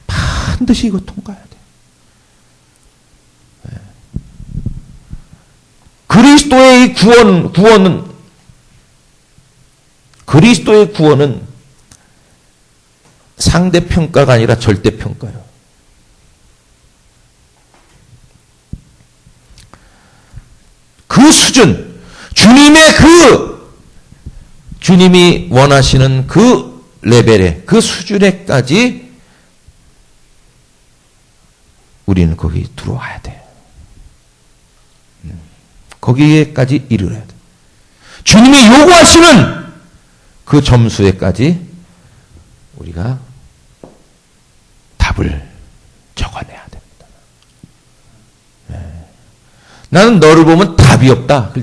반드시 이거 통과해야 돼요. 예. 그리스도의 구원은 상대평가가 아니라 절대평가예요. 그 수준, 주님이 원하시는 그 레벨에, 그 수준에까지 우리는 거기 들어와야 돼요. 거기에까지 이르러야 돼요. 주님이 요구하시는 그 점수에까지 우리가 답을 적어내야 됩니다. 네. 나는 너를 보면 답이 없다.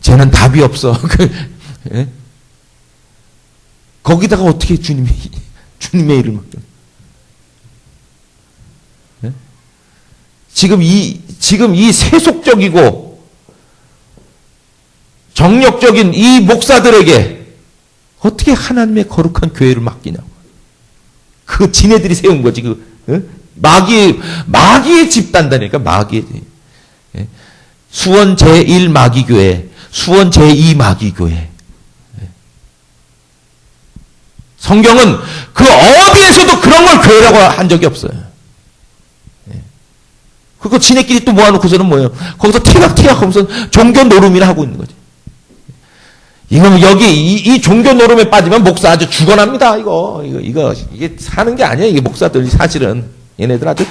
쟤는 답이 없어. 네? 거기다가 어떻게 주님의 일을 맡겨? 네? 지금 이 세속적이고 정력적인 이 목사들에게 어떻게 하나님의 거룩한 교회를 맡기냐고. 그 지네들이 세운 거지. 마귀의 집단다니까, 마귀의. 수원 제1 마귀교회, 수원 제2 마귀교회. 성경은 그 어디에서도 그런 걸 교회라고 한 적이 없어요. 그거 지네끼리 또 모아놓고서는 뭐예요? 거기서 티각티각 하면서 종교 노름이나 하고 있는 거지. 이거 여기 이 종교 노름에 빠지면 목사 아주 죽어납니다. 이게 사는 게 아니에요. 이게 목사들이 사실은 얘네들 아주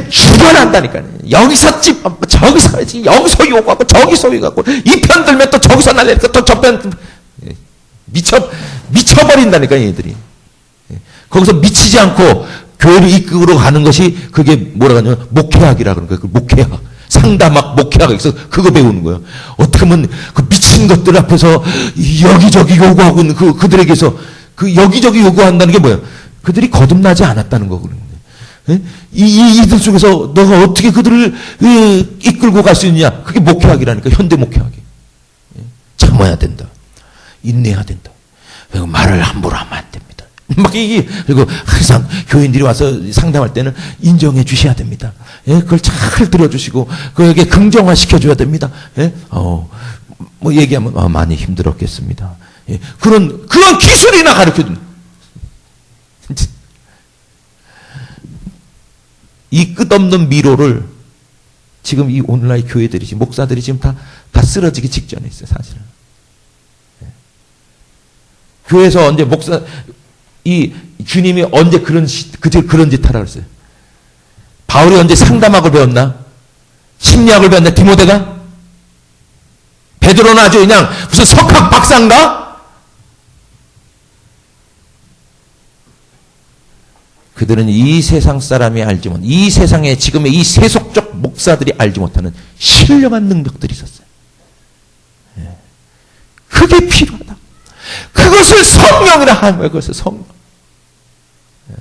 죽어난다니까요. 여기서 저기서 여기서 요구하고 저기서 요구하고 이 편 들면 또 저기서 날리니까 또 저 편 미쳐버린다니까 얘네들이. 거기서 미치지 않고 교회를 이끌어 가는 것이 그게 뭐라 하냐면 목회학이라 그러는 거예요. 그 목회학. 상담학 목회학이 있어서 그거 배우는 거예요. 어떻게 하면 그 미친 것들 앞에서 여기저기 요구하고 있는 그들에게서 그 여기저기 요구한다는 게 뭐예요? 그들이 거듭나지 않았다는 거거든요. 이들 속에서 너가 어떻게 그들을 이끌고 갈 수 있느냐? 그게 목회학이라니까, 현대 목회학이. 참아야 된다. 인내해야 된다. 말을 함부로 하면 안 됩니다. 막 이게, 그리고 항상 교인들이 와서 상담할 때는 인정해 주셔야 됩니다. 예, 그걸 잘 들어주시고, 그에게 긍정화 시켜줘야 됩니다. 예, 뭐 얘기하면, 많이 힘들었겠습니다. 예, 그런 기술이나 가르쳐 줍니다. 이 끝없는 미로를 지금 이 오늘날 교회들이, 목사들이 지금 다 쓰러지기 직전에 있어요, 사실은. 예. 교회에서 언제 이 주님이 언제 그런 짓 하라 그랬어요? 바울이 언제 상담학을 배웠나? 심리학을 배웠나? 디모데가? 베드로는 아주 그냥 무슨 석학 박사인가? 그들은 이 세상 사람이 알지 못한, 이 세상에 지금의 이 세속적 목사들이 알지 못하는 신령한 능력들이 있었어요. 예. 그게 필요하다. 그것을 성령이라 하는 거예요. 그것을 성령. 예.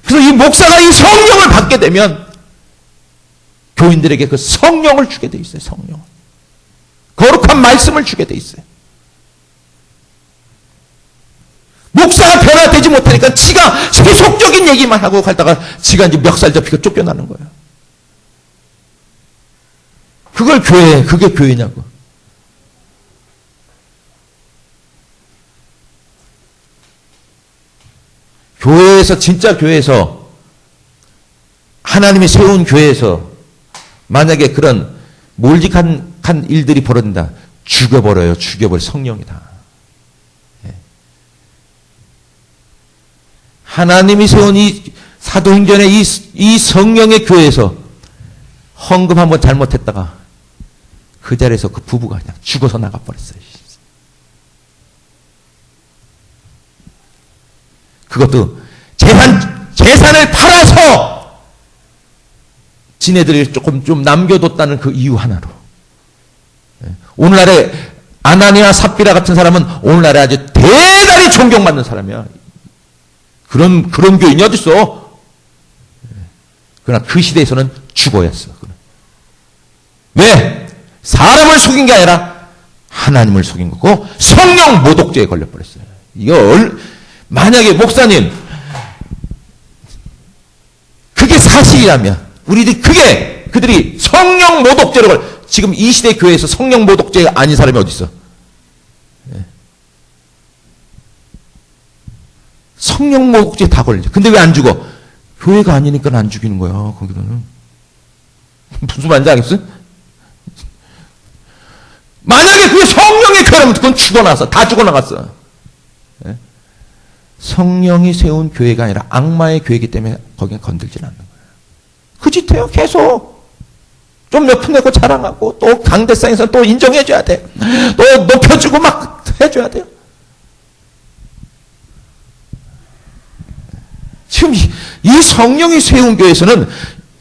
그래서 이 목사가 이 성령을 받게 되면 교인들에게 그 성령을 주게 돼 있어요. 성령. 거룩한 말씀을 주게 돼 있어요. 목사가 변화되지 못하니까 지가 세속적인 얘기만 하고 갈다가 지가 이제 멱살 잡히고 쫓겨나는 거예요. 그게 교회냐고. 교회에서, 진짜 교회에서, 하나님이 세운 교회에서 만약에 그런 몰직한 일들이 벌어진다. 죽여버려 성령이다. 하나님이 세운 이 사도행전의 이 성령의 교회에서 헌금 한번 잘못했다가 그 자리에서 그 부부가 그냥 죽어서 나가버렸어요. 그것도 재산을 팔아서 지네들이 좀 남겨뒀다는 그 이유 하나로. 오늘날에 아나니아 삽비라 같은 사람은 오늘날에 아주 대단히 존경받는 사람이야. 그런 교인이 어딨어? 그러나 그 시대에서는 죽어야했어. 왜? 사람을 속인 게 아니라 하나님을 속인 거고 성령 모독죄에 걸려버렸어요. 이거 만약에 목사님 그게 사실이라면 그들이 성령 모독죄를 지금 이 시대 교회에서 성령 모독죄가 아닌 사람이 어디 있어? 성령 모독죄 다 걸리죠. 근데 왜 안 죽어? 교회가 아니니까 안 죽이는 거야. 거기는 무슨 말인지 알겠어요? 만약에 그게 성령의 교회라면 그건 죽어나갔어. 다 죽어나갔어. 성령이 세운 교회가 아니라 악마의 교회이기 때문에 거기는 건들지 않는 거예요. 그 짓해요. 계속. 좀 몇 푼 내고 자랑하고 또 강대상에서 또 인정해줘야 돼. 또 높여주고 막 해줘야 돼요. 지금 이 성령이 세운 교회에서는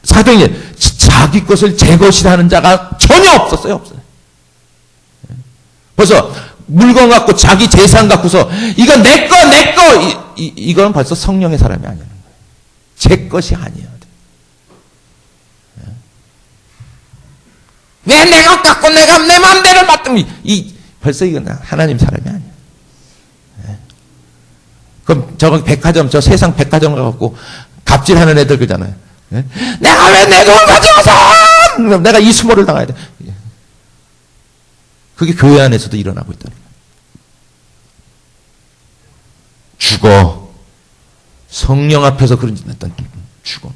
사도행전 자기 것을 제 것이라 하는 자가 전혀 없었어요. 벌써 물건 갖고 자기 재산 갖고서 이거 내 거 이건 벌써 성령의 사람이 아니라는 거예요. 제 것이 아니에요. 왜 내가 갖고 내가 내 마음대로 맡으면 벌써 이건 하나님 사람이 아니에요. 그럼 저거 백화점, 저 세상 백화점 가갖고 갑질하는 애들 그잖아요. 내가 왜 내 돈 가져가서 내가 이 수모를 당해야 돼. 그게 교회 안에서도 일어나고 있다는 거예요. 죽어. 성령 앞에서 그런 짓 했던 죽어.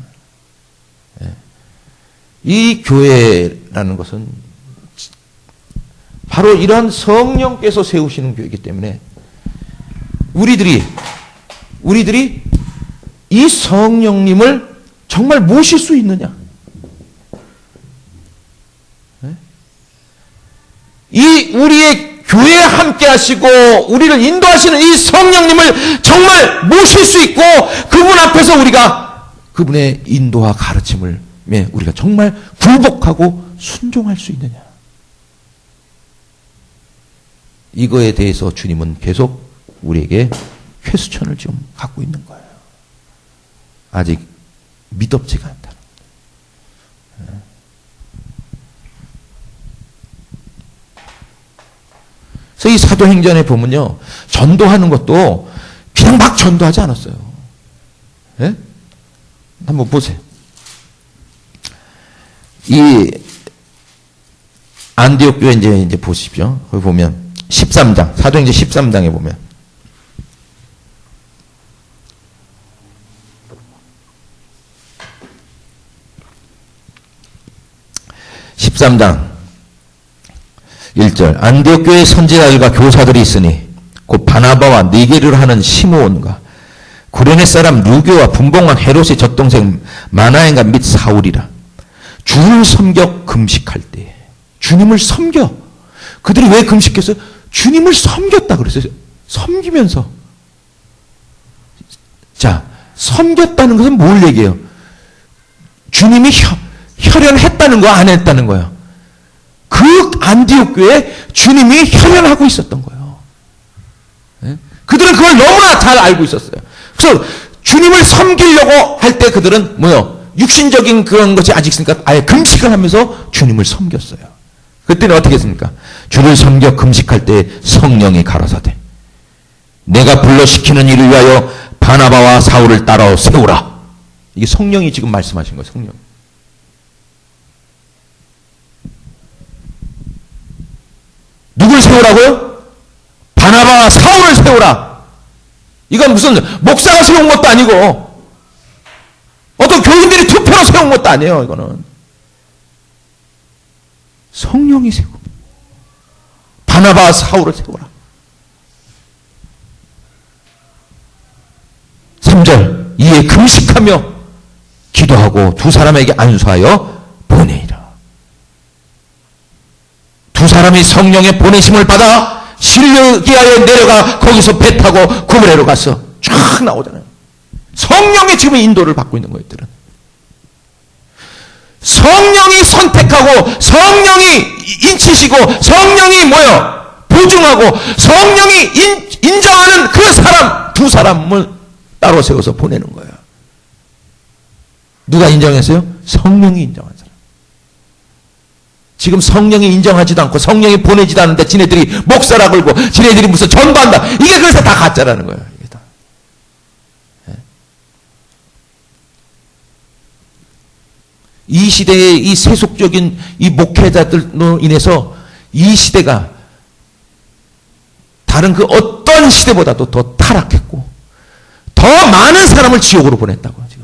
이 교회라는 것은 바로 이런 성령께서 세우시는 교회이기 때문에 우리들이 이 성령님을 정말 모실 수 있느냐? 이 우리의 교회에 함께 하시고 우리를 인도하시는 이 성령님을 정말 모실 수 있고 그분 앞에서 우리가 그분의 인도와 가르침을 우리가 정말 굴복하고 순종할 수 있느냐? 이거에 대해서 주님은 계속 우리에게 쾌수천을 좀 갖고 있는 거예요. 아직 미덥지가 않다는 거예요. 그래서 이 사도행전에 보면요, 전도하는 것도 그냥 그냥 막 전도하지 않았어요. 예? 한번 보세요. 이 안디옥 교회 이제 보십시오. 거기 보면 13장, 사도행전 13장에 보면 13장 1절 안디옥 교회에 선지자들과 교사들이 있으니 곧 바나바와 니게르를 하는 시므온과 구레네 사람 루교와 분봉왕 헤롯의 젖동생 마나엔과 및 사울이라. 주를 섬겨 금식할 때 주님을 섬겨. 그들이 왜 금식했어요? 주님을 섬겼다 그랬어요. 섬기면서. 자, 섬겼다는 것은 뭘 얘기해요? 주님이 혈연했다는 거, 안 했다는 거예요. 그 안디옥 교회에 주님이 혈연하고 있었던 거예요. 네? 그들은 그걸 너무나 잘 알고 있었어요. 그래서 주님을 섬기려고 할 때 그들은 뭐요? 육신적인 그런 것이 아직 있으니까 아예 금식을 하면서 주님을 섬겼어요. 그때는 어떻게 했습니까? 주를 섬겨 금식할 때 성령이 가라사대 내가 불러시키는 일을 위하여 바나바와 사울을 따라 세우라. 이게 성령이 지금 말씀하신 거예요. 성령. 누굴 세우라고요? 바나바와 사울을 세우라. 이건 무슨 목사가 세운 것도 아니고 어떤 교인들이 투표로 세운 것도 아니에요. 이거는 성령이 세우고 바나바와 사울을 세우라. 3절 이에 금식하며 기도하고 두 사람에게 안수하여 보내이라. 두 사람이 성령의 보내심을 받아 실르기아에 내려가 거기서 배 타고 구브레로 가서 쫙 나오잖아요. 성령의 지금 인도를 받고 있는 거예요. 이들은. 성령이 선택하고 성령이 인치시고 성령이 뭐요? 보증하고 성령이 인정하는 그 사람 두 사람을 따로 세워서 보내는 거예요. 누가 인정했어요? 성령이 인정한 사람. 지금 성령이 인정하지도 않고 성령이 보내지도 않는데 지네들이 목사라 그러고 지네들이 무슨 전도한다. 이게 그래서 다 가짜라는 거예요. 이게 다. 이 시대의 이 세속적인 이 목회자들로 인해서 이 시대가 다른 그 어떤 시대보다도 더 타락했고 더 많은 사람을 지옥으로 보냈다고 지금.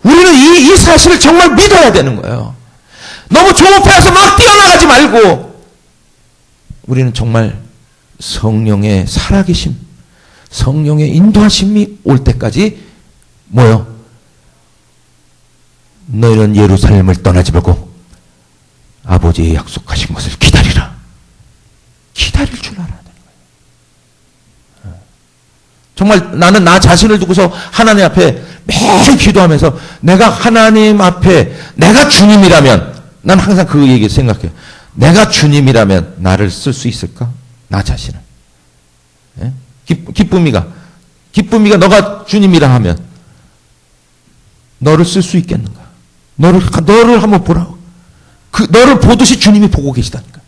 우리는 이 사실을 정말 믿어야 되는 거예요. 너무 조급해서 막 뛰어나가지 말고 우리는 정말 성령의 살아계심, 성령의 인도하심이 올 때까지 뭐요? 너희는 예루살렘을 떠나지 말고 아버지의 약속하신 것을 기다리라. 기다릴 줄 알아야 되는 거예요. 정말 나는 나 자신을 두고서 하나님 앞에 매일 기도하면서 내가 하나님 앞에 내가 주님이라면 난 항상 그 얘기 생각해요. 내가 주님이라면 나를 쓸 수 있을까? 나 자신을. 예? 기쁨이가 너가 주님이라 하면 너를 쓸 수 있겠는가? 너를 한번 보라고. 너를 보듯이 주님이 보고 계시다니까.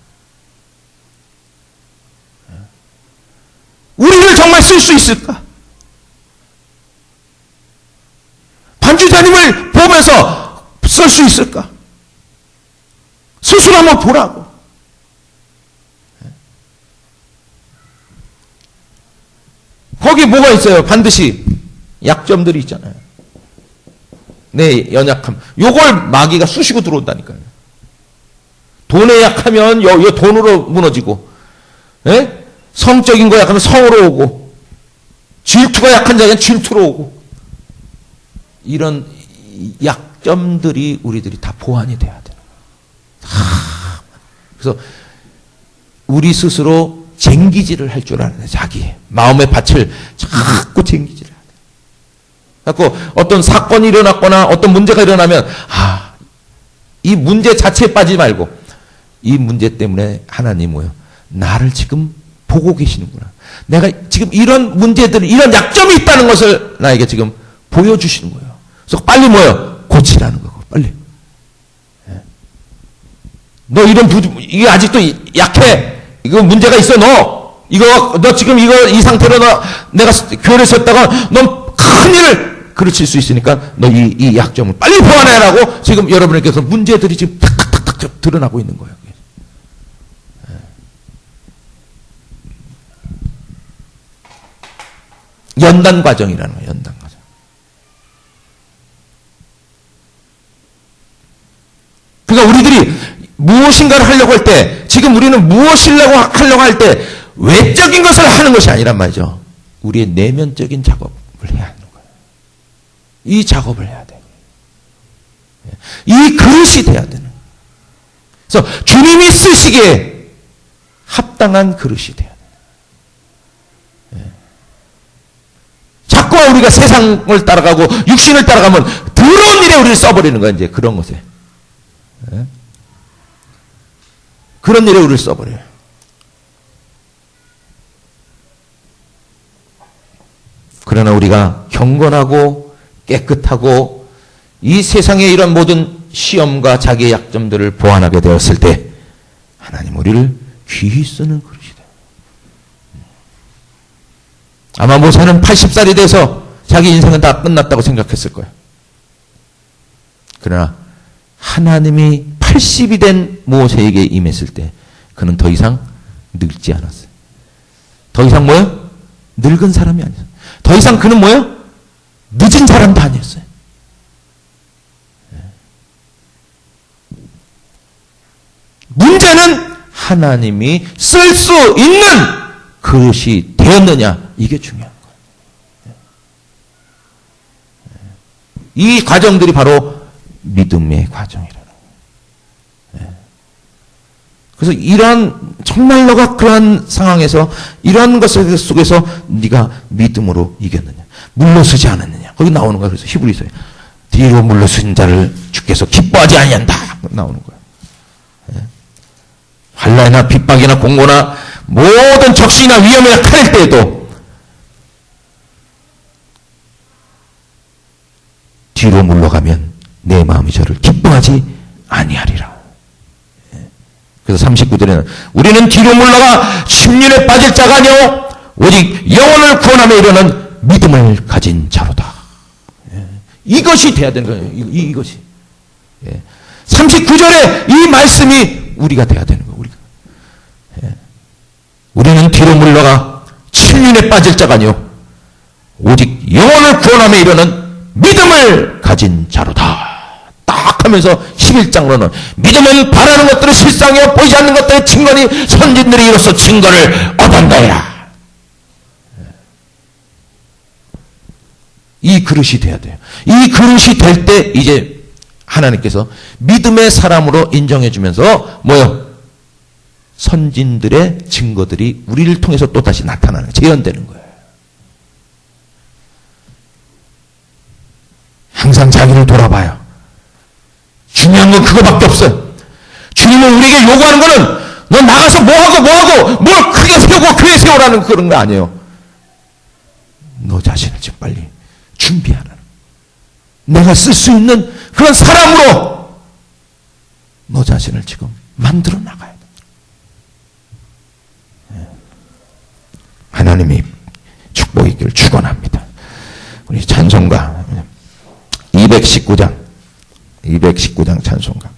우리를 정말 쓸 수 있을까? 반주자님을 보면서 쓸 수 있을까? 스스로 한번 보라고. 거기 뭐가 있어요? 반드시 약점들이 있잖아요. 내 연약함. 요걸 마귀가 쑤시고 들어온다니까요. 돈에 약하면 요 돈으로 무너지고, 예? 성적인 거 약하면 성으로 오고, 질투가 약한 자에는 질투로 오고, 이런 약점들이 우리들이 다 보완이 돼야 돼요. 그래서 우리 스스로 쟁기질을 할 줄 알아야 돼. 자기 마음의 밭을 자꾸 쟁기질을 해야 돼. 그래서 어떤 사건이 일어났거나 어떤 문제가 일어나면 이 문제 자체에 빠지지 말고 이 문제 때문에 하나님 뭐요? 나를 지금 보고 계시는구나. 내가 지금 이런 문제들, 이런 약점이 있다는 것을 나에게 지금 보여주시는 거예요. 그래서 빨리 뭐요? 고치라는 거고 빨리. 너 이게 아직도 약해. 이거 문제가 있어, 너. 너 지금 이 상태로 내가 교회를 썼다가 넌 큰일을 그르칠 수 있으니까 너 이 약점을 빨리 보완해라고 지금 여러분께서 문제들이 지금 탁탁탁탁 드러나고 있는 거예요. 연단 과정이라는 거예요, 연단 과정. 그러니까 우리들이 무엇인가를 하려고 할 때, 지금 우리는 무엇을 하려고 할 때, 외적인 것을 하는 것이 아니란 말이죠. 우리의 내면적인 작업을 해야 하는 거예요. 이 작업을 해야 돼요. 이 그릇이 돼야 되는 거예요. 그래서 주님이 쓰시기에 합당한 그릇이 돼야 돼요. 자꾸 우리가 세상을 따라가고 육신을 따라가면 더러운 일에 우리를 써버리는 거야, 이제 그런 것에. 그런 일에 우리를 써버려요. 그러나 우리가 경건하고 깨끗하고 이 세상의 이런 모든 시험과 자기의 약점들을 보완하게 되었을 때 하나님 우리를 귀히 쓰는 그릇이 돼요. 아마 모세는 80살이 돼서 자기 인생은 다 끝났다고 생각했을 거예요. 그러나 하나님이 80이 된 모세에게 임했을 때 그는 더 이상 늙지 않았어요. 더 이상 뭐예요? 늙은 사람이 아니었어요. 더 이상 그는 뭐예요? 늦은 사람도 아니었어요. 문제는 하나님이 쓸 수 있는 그릇이 되었느냐, 이게 중요한 거예요. 이 과정들이 바로 믿음의 과정이라는 거예요. 그래서 이러한 정말 너가 그러한 상황에서 이러한 것 속에서 네가 믿음으로 이겼느냐, 물러서지 않았느냐, 거기 나오는 거예요. 그래서 히브리서에 뒤로 물러선 자를 주께서 기뻐하지 아니한다 나오는 거예요. 환난이나 핍박이나 공고나 모든 적신이나 위험이나 칼일 때에도 뒤로 물러가면 내 마음이 저를 기뻐하지 아니하리라. 그래서 39절에는 우리는 뒤로 물러가 심륜에 빠질 자가 아니오 오직 영혼을 구원하며 이르는 믿음을 가진 자로다. 이것이 돼야 되는 거예요. 이것이. 39절에 이 말씀이 우리가 돼야 되는 거예요. 우리는 뒤로 물러가 침륜에 빠질 자가 아니오 오직 영혼을 구원하며 이르는 믿음을 가진 자로다. 딱 하면서 11장으로는 믿음은 바라는 것들을 실상이요 보이지 않는 것들의 증거니 선진들이 이로써 증거를 얻었나이다. 이 그릇이 돼야 돼요. 이 그릇이 될 때 이제 하나님께서 믿음의 사람으로 인정해 주면서 뭐요? 선진들의 증거들이 우리를 통해서 또 다시 나타나는, 재현되는 거예요. 항상 자기를 돌아봐요. 중요한 건 그거밖에 없어요. 주님은 우리에게 요구하는 거는 너 나가서 뭐하고 뭘 크게 세우고 교회 세우라는 그런 거 아니에요. 너 자신을 지금 빨리 준비하라는, 내가 쓸 수 있는 그런 사람으로 너 자신을 지금 만들어 나가야 돼. 하나님이 축복이 있기를 축원합니다. 우리 찬송가 219장 찬송가